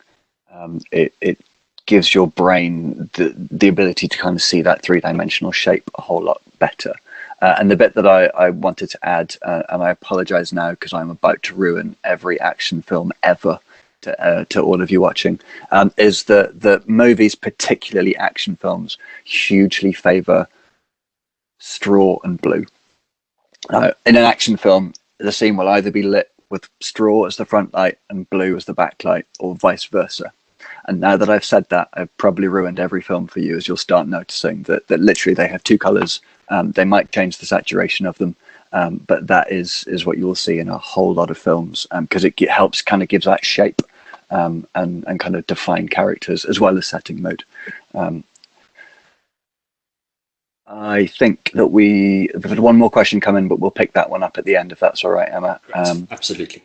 It gives your brain the ability to kind of see that three-dimensional shape a whole lot better. And the bit that I wanted to add, and I apologize now because I'm about to ruin every action film ever to all of you watching, is that the movies, particularly action films, hugely favor straw and blue. In an action film, the scene will either be lit with straw as the front light and blue as the back light, or vice versa. And now that I've said that, I've probably ruined every film for you, as you'll start noticing that literally they have two colors. They might change the saturation of them, but that is what you will see in a whole lot of films, because it helps kind of gives that shape and kind of define characters as well as setting mood. I think that we've had one more question come in, but we'll pick that one up at the end if that's all right, Emma. Absolutely.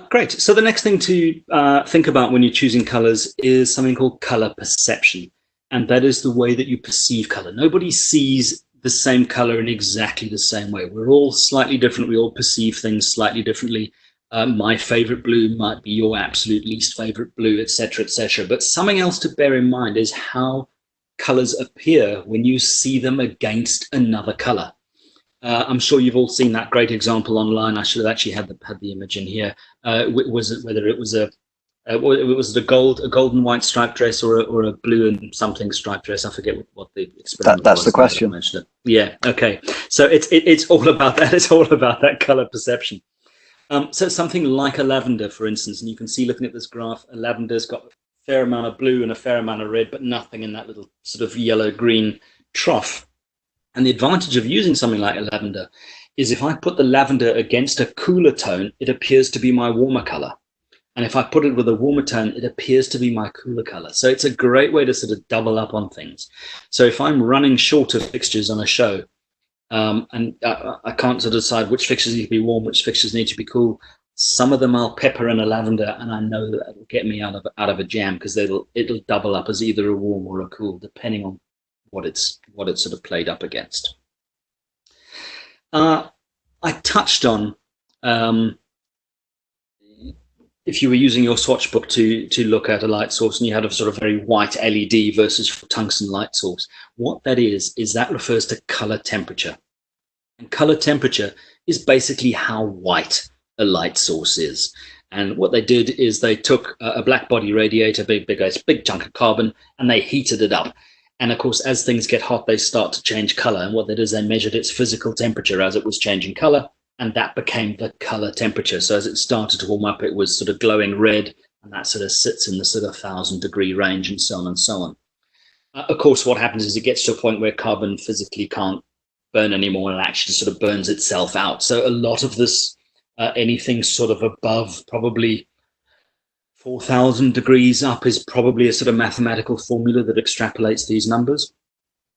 Great. So the next thing to think about when you're choosing colors is something called color perception. And that is the way that you perceive color. Nobody sees the same color in exactly the same way. We're all slightly different. We all perceive things slightly differently. My favorite blue might be your absolute least favorite blue, etc., etc. But something else to bear in mind is how colors appear when you see them against another color. I'm sure you've all seen that great example online. I should have actually had the image in here. Whether it was a gold and white striped dress or a blue and something striped dress. I forget what the experiment was. That's the question. Yeah. Okay. So it's all about that. It's all about that color perception. So something like a lavender, for instance, and you can see looking at this graph, a lavender's got a fair amount of blue and a fair amount of red, but nothing in that little sort of yellow-green trough. And the advantage of using something like a lavender is if I put the lavender against a cooler tone, it appears to be my warmer color. And if I put it with a warmer tone, it appears to be my cooler color. So it's a great way to sort of double up on things. So if I'm running short of fixtures on a show, and I can't sort of decide which fixtures need to be warm, which fixtures need to be cool, some of them I'll pepper in a lavender, and I know that will get me out of a jam, because it'll double up as either a warm or a cool, depending on what it's sort of played up against. I touched on If you were using your swatch book to look at a light source and you had a sort of very white LED versus tungsten light source, what that is that refers to color temperature. And color temperature is basically how white a light source is. And what they did is they took a black body radiator, big chunk of carbon, and they heated it up. And of course, as things get hot, they start to change color. And what they did is they measured its physical temperature as it was changing color, and that became the color temperature. So as it started to warm up, it was sort of glowing red, and that sort of sits in the sort of 1,000-degree range, and so on and so on. Of course, what happens is it gets to a point where carbon physically can't burn anymore, and it actually sort of burns itself out. So a lot of this, anything sort of above probably 4,000 degrees up is probably a sort of mathematical formula that extrapolates these numbers.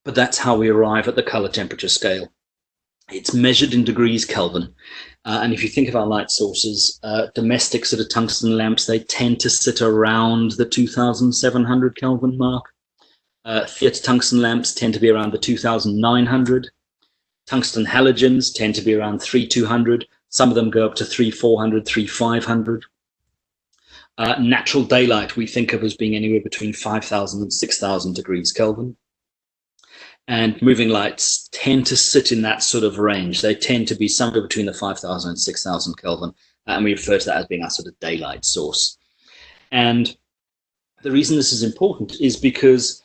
But that's how we arrive at the color temperature scale. It's measured in degrees Kelvin. And if you think of our light sources, domestic sort of tungsten lamps, they tend to sit around the 2,700 Kelvin mark. Theatre tungsten lamps tend to be around the 2,900. Tungsten halogens tend to be around 3,200. Some of them go up to 3,400, 3,500. Natural daylight we think of as being anywhere between 5,000 and 6,000 degrees Kelvin. And moving lights tend to sit in that sort of range. They tend to be somewhere between the 5,000 and 6,000 Kelvin. And we refer to that as being our sort of daylight source. And the reason this is important is because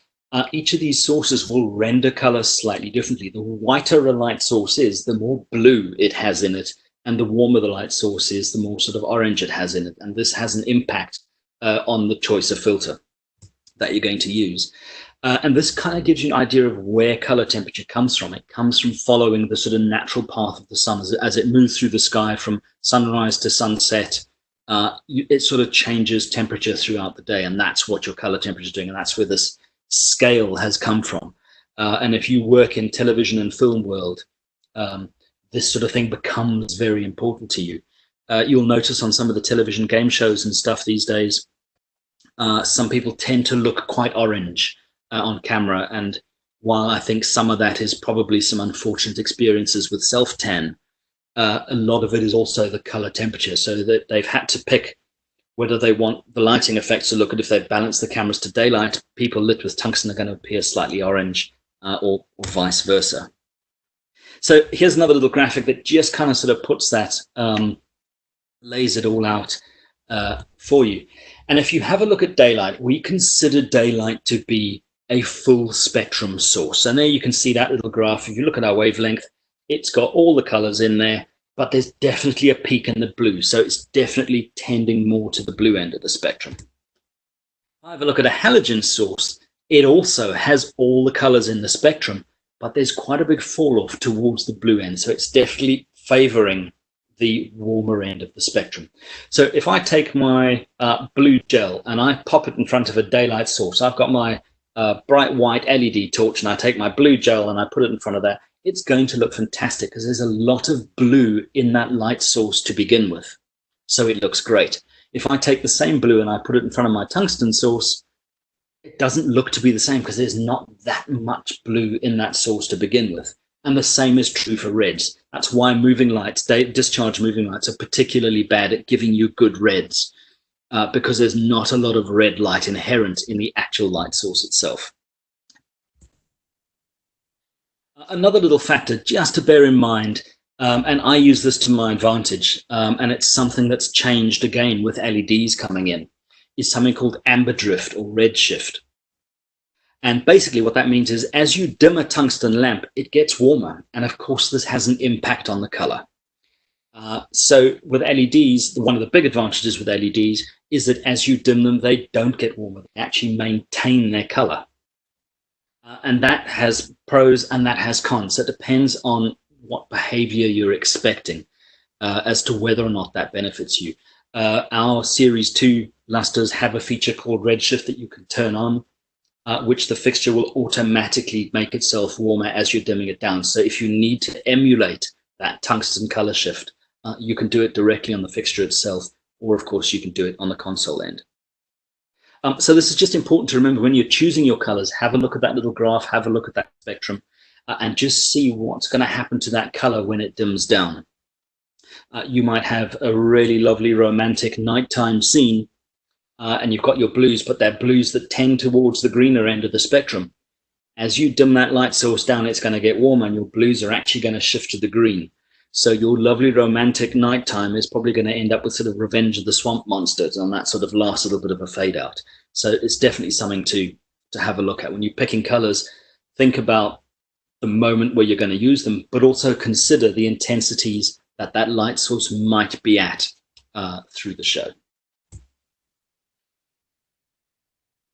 each of these sources will render color slightly differently. The whiter a light source is, the more blue it has in it. And the warmer the light source is, the more sort of orange it has in it. And this has an impact on the choice of filter that you're going to use. And this kind of gives you an idea of where color temperature comes from. It comes from following the sort of natural path of the sun as it moves through the sky from sunrise to sunset. It sort of changes temperature throughout the day, and that's what your color temperature is doing, and that's where this scale has come from. And if you work in television and film world, this sort of thing becomes very important to you. You'll notice on some of the television game shows and stuff these days, some people tend to look quite orange on camera. And while I think some of that is probably some unfortunate experiences with self-tan, a lot of it is also the color temperature. So that they've had to pick whether they want the lighting effects to look at. If they've balanced the cameras to daylight, people lit with tungsten are going to appear slightly orange, or vice versa. So here's another little graphic that just kind of sort of puts that, lays it all out for you. And if you have a look at daylight, we consider daylight to be a full spectrum source. And there you can see that little graph. If you look at our wavelength, it's got all the colors in there, but there's definitely a peak in the blue. So it's definitely tending more to the blue end of the spectrum. If I have a look at a halogen source, it also has all the colors in the spectrum, but there's quite a big fall off towards the blue end. So it's definitely favoring the warmer end of the spectrum. So if I take my blue gel and I pop it in front of a daylight source, I've got my bright white LED torch and I take my blue gel and I put it in front of that, it's going to look fantastic because there's a lot of blue in that light source to begin with. So it looks great. If I take the same blue and I put it in front of my tungsten source, it doesn't look to be the same because there's not that much blue in that source to begin with. And the same is true for reds. That's why moving lights, discharge moving lights, are particularly bad at giving you good reds, because there's not a lot of red light inherent in the actual light source itself. Another little factor just to bear in mind, and I use this to my advantage, and it's something that's changed again with LEDs coming in, is something called amber drift or redshift. And basically what that means is as you dim a tungsten lamp, it gets warmer. And of course, this has an impact on the color. So with LEDs, one of the big advantages with LEDs is that as you dim them, they don't get warmer. They actually maintain their color. And that has pros and that has cons. So it depends on what behavior you're expecting as to whether or not that benefits you. Our Series 2 lusters have a feature called redshift that you can turn on, which the fixture will automatically make itself warmer as you're dimming it down. So if you need to emulate that tungsten color shift, you can do it directly on the fixture itself, or of course you can do it on the console end. So this is just important to remember when you're choosing your colors. Have a look at that little graph, have a look at that spectrum, and just see what's going to happen to that color when it dims down. You might have a really lovely romantic nighttime scene, and you've got your blues, but they're blues that tend towards the greener end of the spectrum. As you dim that light source down, it's going to get warmer, and your blues are actually going to shift to the green. So your lovely romantic nighttime is probably going to end up with sort of Revenge of the Swamp Monsters on that sort of last little bit of a fade out. So it's definitely something to have a look at. When you're picking colors, think about the moment where you're going to use them, but also consider the intensities that that light source might be at through the show.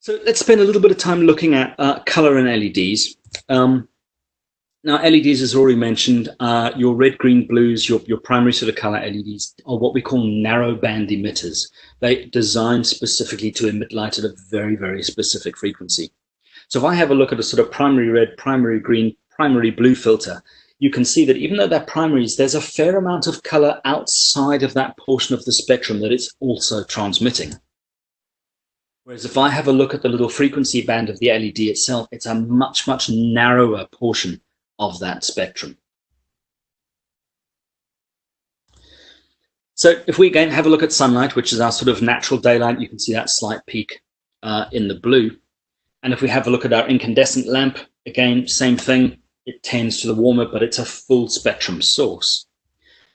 So let's spend a little bit of time looking at color and LEDs. Now, LEDs, as already mentioned, your red, green, blues, your primary sort of color LEDs are what we call narrow band emitters. They're designed specifically to emit light at a very, very specific frequency. So if I have a look at a sort of primary red, primary green, primary blue filter, you can see that even though they're primaries, there's a fair amount of color outside of that portion of the spectrum that it's also transmitting. Whereas if I have a look at the little frequency band of the LED itself, it's a much, much narrower portion of that spectrum. So if we again have a look at sunlight, which is our sort of natural daylight, you can see that slight peak in the blue. And if we have a look at our incandescent lamp, again, same thing, it tends to the warmer, but it's a full spectrum source.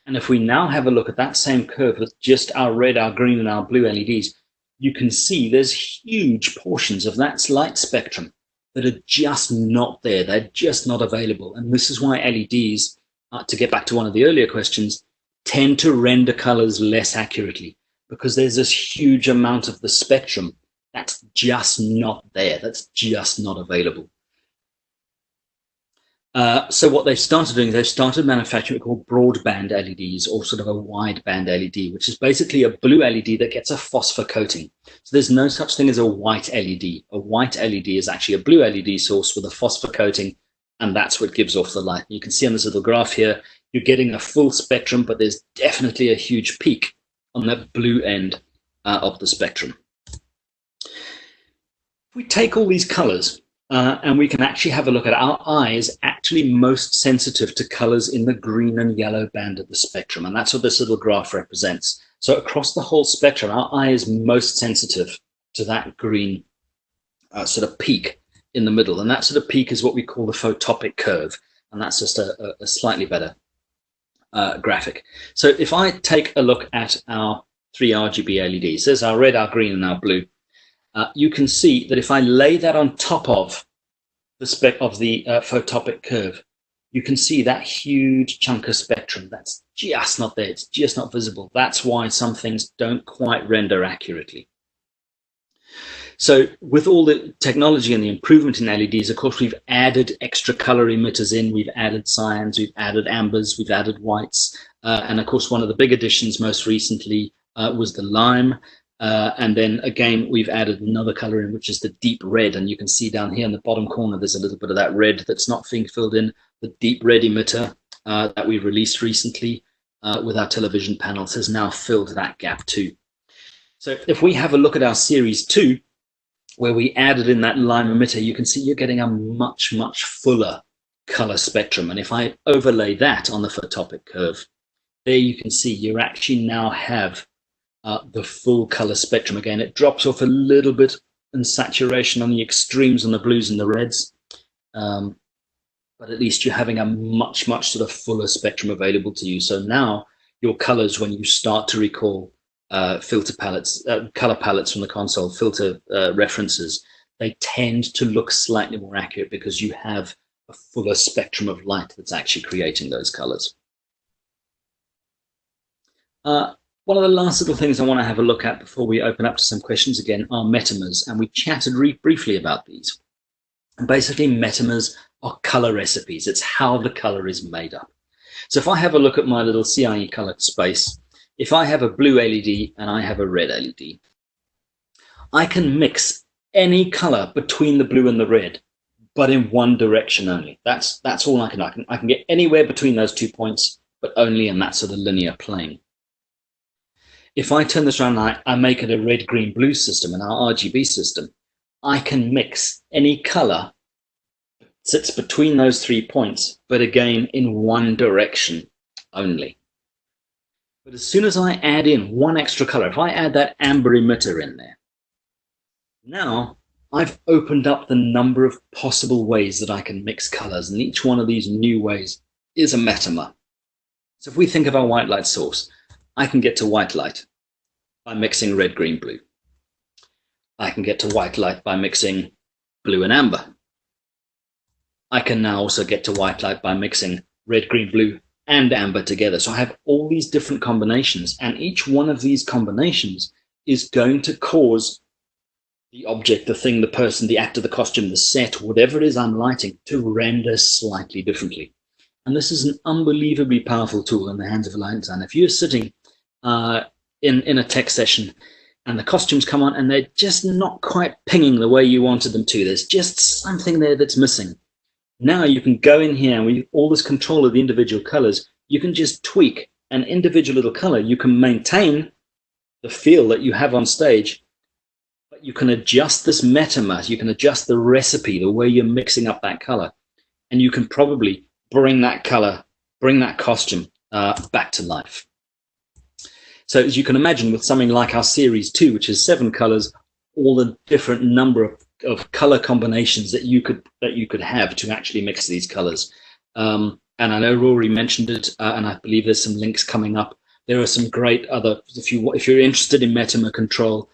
And if we now have a look at that same curve with just our red, our green, and our blue LEDs, you can see there's huge portions of that light spectrum that are just not there. They're just not available. And this is why LEDs, to get back to one of the earlier questions, tend to render colors less accurately, because there's this huge amount of the spectrum that's just not there, that's just not available. So what they've started doing, they've started manufacturing what we call broadband LEDs, or sort of a wideband LED, which is basically a blue LED that gets a phosphor coating. So there's no such thing as a white LED. A white LED is actually a blue LED source with a phosphor coating, and that's what gives off the light. You can see on this little graph here, you're getting a full spectrum, but there's definitely a huge peak on that blue end of the spectrum. If we take all these colors, and we can actually have a look at our eyes actually most sensitive to colors in the green and yellow band of the spectrum. And that's what this little graph represents. So across the whole spectrum, our eye is most sensitive to that green sort of peak in the middle. And that sort of peak is what we call the photopic curve. And that's just a slightly better graphic. So if I take a look at our 3 RGB LEDs, there's our red, our green, and our blue. You can see that if I lay that on top of the photopic curve, you can see that huge chunk of spectrum that's just not there. It's just not visible. That's why some things don't quite render accurately. So with all the technology and the improvement in LEDs, of course, we've added extra color emitters in. We've added cyans, we've added ambers, we've added whites. And of course, one of the big additions most recently was the lime. And then again, we've added another color in, which is the deep red. And you can see down here in the bottom corner, there's a little bit of that red that's not being filled in. The deep red emitter that we released recently with our television panels has now filled that gap too. So if we have a look at our series 2, where we added in that lime emitter, you can see you're getting a much, much fuller color spectrum. And if I overlay that on the photopic curve, there you can see you actually now have the full color spectrum. Again, it drops off a little bit in saturation on the extremes on the blues and the reds, but at least you're having a much, much sort of fuller spectrum available to you. So now your colors, when you start to recall filter palettes, color palettes from the console, filter references, they tend to look slightly more accurate because you have a fuller spectrum of light that's actually creating those colors. One of the last little things I want to have a look at before we open up to some questions again are metamers, and we chatted briefly about these. And basically, metamers are color recipes. It's how the color is made up. So if I have a look at my little CIE colored space, if I have a blue LED and I have a red LED, I can mix any color between the blue and the red, but in one direction only. That's all I can. I can get anywhere between those 2 points, but only in that sort of linear plane. If I turn this around and I make it a red, green, blue system, in our RGB system, I can mix any color that sits between those 3 points, but again, in one direction only. But as soon as I add in one extra color, if I add that amber emitter in there, now I've opened up the number of possible ways that I can mix colors, and each one of these new ways is a metamer. So if we think of our white light source, I can get to white light by mixing red, green, blue. I can get to white light by mixing blue and amber. I can now also get to white light by mixing red, green, blue, and amber together. So I have all these different combinations, and each one of these combinations is going to cause the object, the thing, the person, the actor, the costume, the set, whatever it is I'm lighting, to render slightly differently. And this is an unbelievably powerful tool in the hands of a light designer. If you're sitting in a tech session and the costumes come on and they're just not quite pinging the way you wanted them to, there's just something there that's missing. Now you can go in here and with all this control of the individual colors, you can just tweak an individual little color. You can maintain the feel that you have on stage, but you can adjust this metamer, you can adjust the recipe, the way you're mixing up that color, and you can probably bring that color, bring that costume back to life. So as you can imagine, with something like our series 2, which is 7 colors, all the different number of color combinations that you could have to actually mix these colors. And I know Rory mentioned it, and I believe there's some links coming up. There are some great other, if you're interested in metamer control,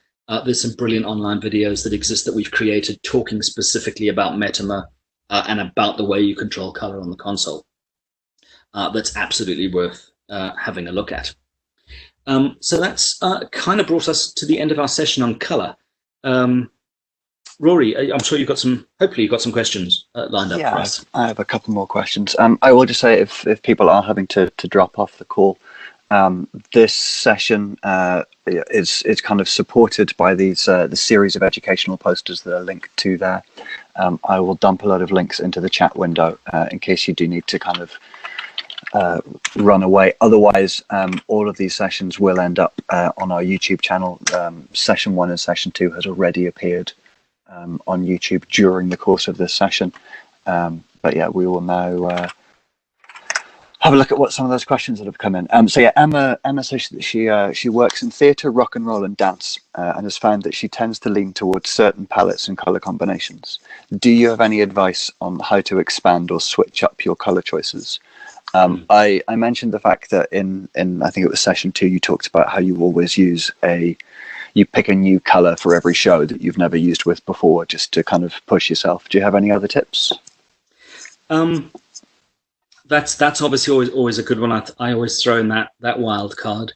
there's some brilliant online videos that exist that we've created talking specifically about metamer and about the way you control color on the console. That's absolutely worth having a look at. So that's kind of brought us to the end of our session on color. Rory, I'm sure you've got some, hopefully you've got some questions lined up for us. I have a couple more questions. I will just say if people are having to drop off the call, this session is kind of supported by these the series of educational posters that are linked to there. I will dump a lot of links into the chat window in case you do need to kind of run away. Otherwise, all of these sessions will end up on our YouTube channel. Session 1 and Session 2 has already appeared on YouTube during the course of this session. But yeah, we will now have a look at what some of those questions that have come in. So yeah, Emma says that she works in theatre, rock and roll and dance, and has found that she tends to lean towards certain palettes and colour combinations. Do you have any advice on how to expand or switch up your colour choices? I mentioned the fact that in I think it was Session 2, you talked about how you always use you pick a new colour for every show that you've never used with before, just to kind of push yourself. Do you have any other tips? That's obviously always a good one. I always throw in that wild card.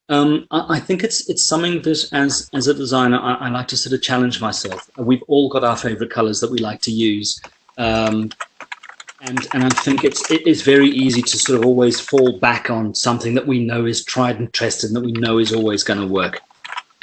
I think it's something that as a designer, I like to sort of challenge myself. We've all got our favorite colors that we like to use. And I think it is very easy to sort of always fall back on something that we know is tried and tested and that we know is always going to work.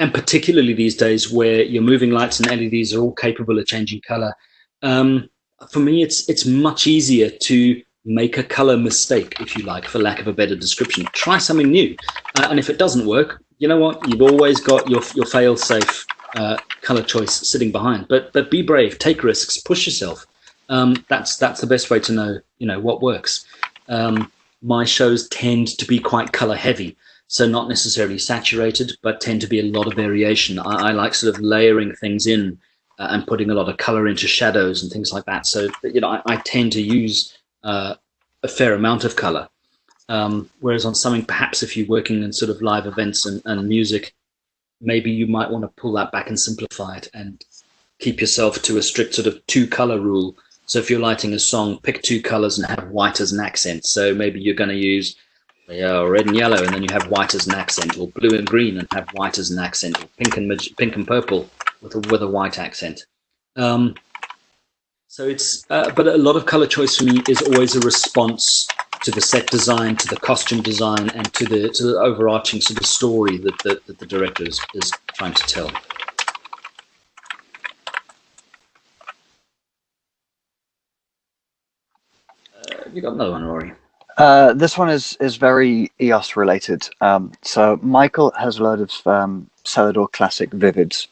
And particularly these days where your moving lights and LEDs are all capable of changing color. For me, it's much easier to make a color mistake, if you like, for lack of a better description. Try something new. And if it doesn't work, you know what? You've always got your fail-safe color choice sitting behind. But be brave, take risks, push yourself. That's the best way to know what works. My shows tend to be quite color heavy, so not necessarily saturated, but tend to be a lot of variation. I like sort of layering things in and putting a lot of color into shadows and things like that. So I tend to use a fair amount of color. Whereas on something, perhaps if you're working in sort of live events and music, maybe you might want to pull that back and simplify it and keep yourself to a strict sort of 2-color rule. So if you're lighting a song, pick 2 colors and have white as an accent. So maybe you're going to use red and yellow, and then you have white as an accent, or blue and green and have white as an accent, or pink and purple with a white accent. So it's but a lot of color choice for me is always a response to the set design, to the costume design, and to the overarching sort of story that the director is trying to tell. Have you got another one, Rory? This one is very EOS related. So Michael has a load of Celador Classic Vivids,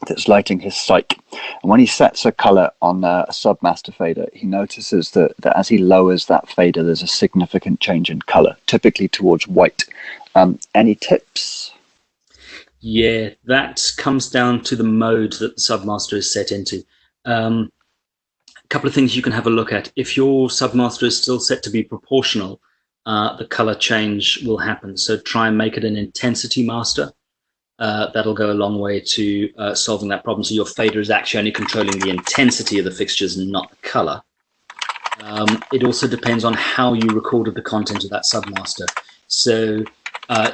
that's lighting his cyc. And when he sets a color on a submaster fader, he notices that as he lowers that fader, there's a significant change in color, typically towards white. Any tips? Yeah, that comes down to the mode that the submaster is set into. A couple of things you can have a look at. If your submaster is still set to be proportional, the color change will happen. So try and make it an intensity master. That'll go a long way to solving that problem. So your fader is actually only controlling the intensity of the fixtures and not the color. It also depends on how you recorded the content of that submaster. So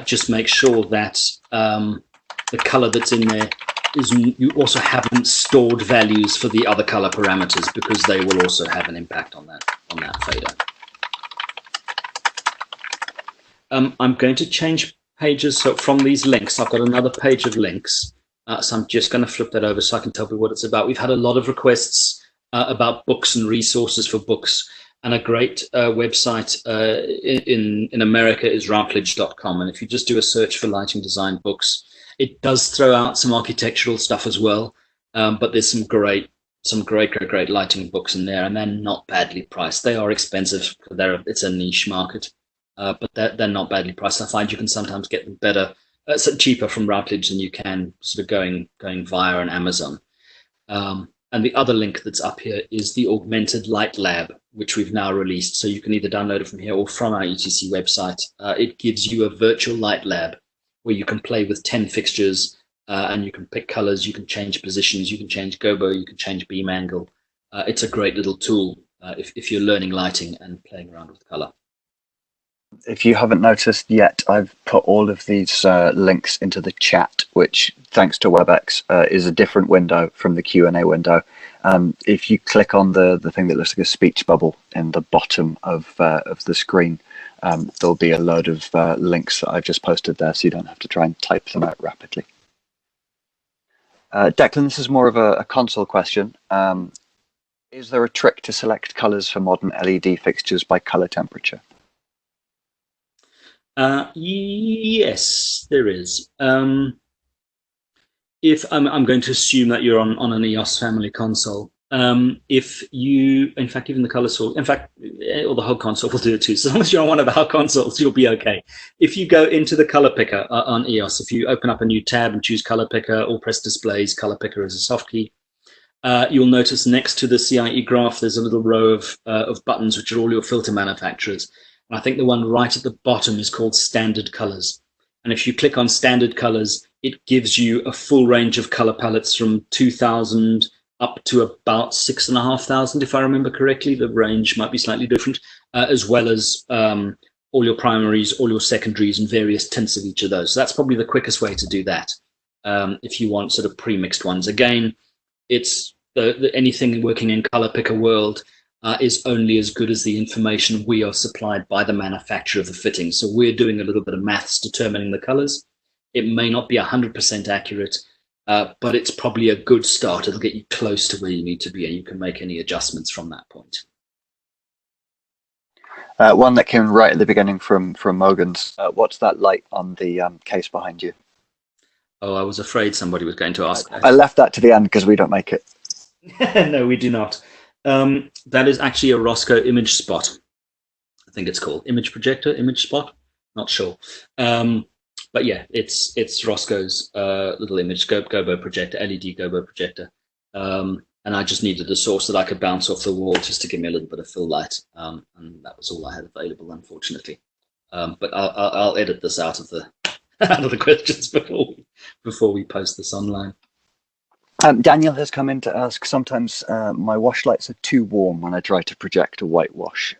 just make sure that the color that's in there is, you also haven't stored values for the other color parameters, because they will also have an impact on that fader. I'm going to change pages. So from these links, I've got another page of links. So I'm just going to flip that over so I can tell you what it's about. We've had a lot of requests about books and resources for books. And a great website in America is Routledge.com. And if you just do a search for lighting design books, it does throw out some architectural stuff as well. But there's some great lighting books in there, and they're not badly priced. They are expensive. It's a niche market. But they're not badly priced. I find you can sometimes get them better, cheaper from Routledge than you can sort of going via an Amazon. And the other link that's up here is the Augmented Light Lab, which we've now released. So you can either download it from here or from our ETC website. It gives you a virtual light lab where you can play with 10 fixtures and you can pick colors, you can change positions, you can change gobo, you can change beam angle. It's a great little tool if you're learning lighting and playing around with color. If you haven't noticed yet, I've put all of these links into the chat, which, thanks to WebEx, is a different window from the Q&A window. If you click on the thing that looks like a speech bubble in the bottom of the screen, there'll be a load of links that I've just posted there, so you don't have to try and type them out rapidly. Declan, this is more of a console question. Is there a trick to select colors for modern LED fixtures by color temperature? Yes, there is. If I'm going to assume that you're on an EOS family console, if you, in fact, even the color source, in fact, or the whole console will do it too. So as long as you're on one of our consoles, you'll be okay. If you go into the color picker on EOS, if you open up a new tab and choose color picker or press displays, color picker is a soft key. You'll notice next to the CIE graph, there's a little row of buttons, which are all your filter manufacturers. I think the one right at the bottom is called Standard Colors. And if you click on Standard Colors, it gives you a full range of color palettes from 2000 up to about 6,500, if I remember correctly. The range might be slightly different, as well as all your primaries, all your secondaries, and various tints of each of those. So that's probably the quickest way to do that. If you want sort of pre-mixed ones. Again, it's anything working in color picker world is only as good as the information we are supplied by the manufacturer of the fitting. So we're doing a little bit of maths determining the colors. It may not be 100% accurate, but it's probably a good start. It'll get you close to where you need to be, and you can make any adjustments from that point. One that came right at the beginning from Mogan's. What's that light on the case behind you? Oh, I was afraid somebody was going to ask that. I left that to the end because we don't make it. No, we do not. That is actually a Roscoe image spot. I think it's called image projector, image spot. Not sure. But yeah, it's Roscoe's little image gobo projector, LED gobo projector. And I just needed a source that I could bounce off the wall just to give me a little bit of fill light. And that was all I had available, unfortunately. But I'll edit this out of the out of the questions before we post this online. Daniel has come in to ask, sometimes my wash lights are too warm when I try to project a whitewash.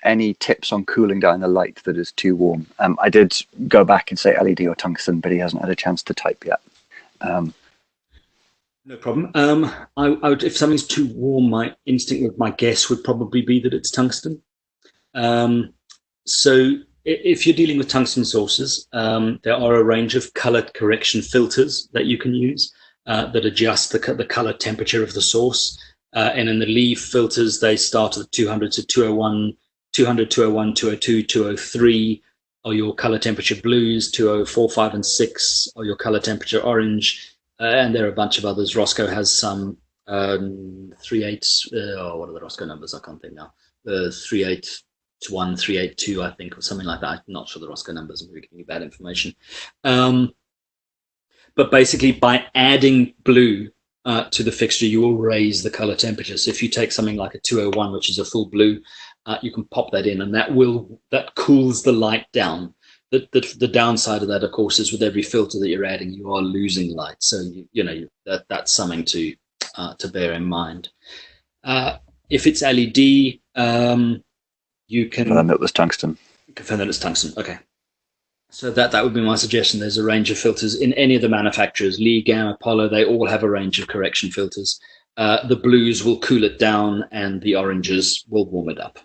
Any tips on cooling down a light that is too warm? I did go back and say LED or tungsten, but he hasn't had a chance to type yet. No problem. I would, if something's too warm, my instinct, my guess would probably be that it's tungsten. So if you're dealing with tungsten sources, there are a range of color correction filters that you can use that adjust the color temperature of the source. And in the leaf filters, they start at 200 to 201, 200, 201, 202, 203 are your color temperature blues, 204, 5, and 6 are your color temperature orange, and there are a bunch of others. Roscoe has some 3/8. What are the Roscoe numbers? I can't think now. 3/8 to 1, 3/8 to 2, I think, or something like that. I'm not sure the Roscoe numbers. I'm giving you bad information. But basically, by adding blue to the fixture, you will raise the color temperature. So if you take something like a 201, which is a full blue, you can pop that in, and that cools the light down. The downside of that, of course, is with every filter that you're adding, you are losing light. So that's something to bear in mind. If it's LED, you can confirm it was tungsten. Confirm that it's tungsten. Okay. So that would be my suggestion. There's a range of filters in any of the manufacturers, Lee, Gam, Apollo, they all have a range of correction filters. The blues will cool it down and the oranges will warm it up.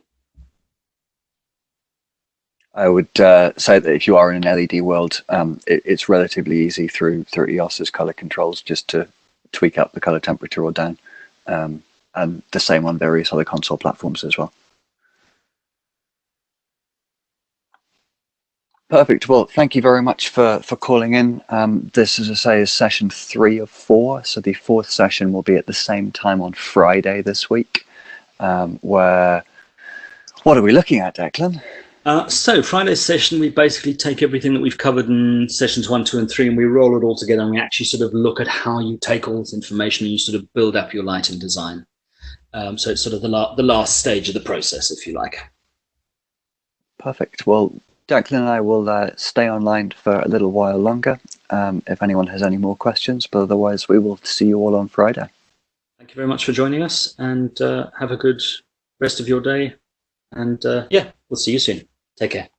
I would say that if you are in an LED world, it's relatively easy through EOS's color controls just to tweak up the color temperature or down, and the same on various other console platforms as well. Perfect. Well, thank you very much for calling in. This, as I say, is session 3 of 4. So the 4th session will be at the same time on Friday this week. What are we looking at, Declan? So Friday's session, we basically take everything that we've covered in sessions 1, 2, and 3, and we roll it all together, and we actually sort of look at how you take all this information and you sort of build up your lighting design. So it's sort of the last stage of the process, if you like. Perfect. Well, Declan and I will stay online for a little while longer if anyone has any more questions, but otherwise we will see you all on Friday. Thank you very much for joining us, and have a good rest of your day. And yeah, we'll see you soon. Take care.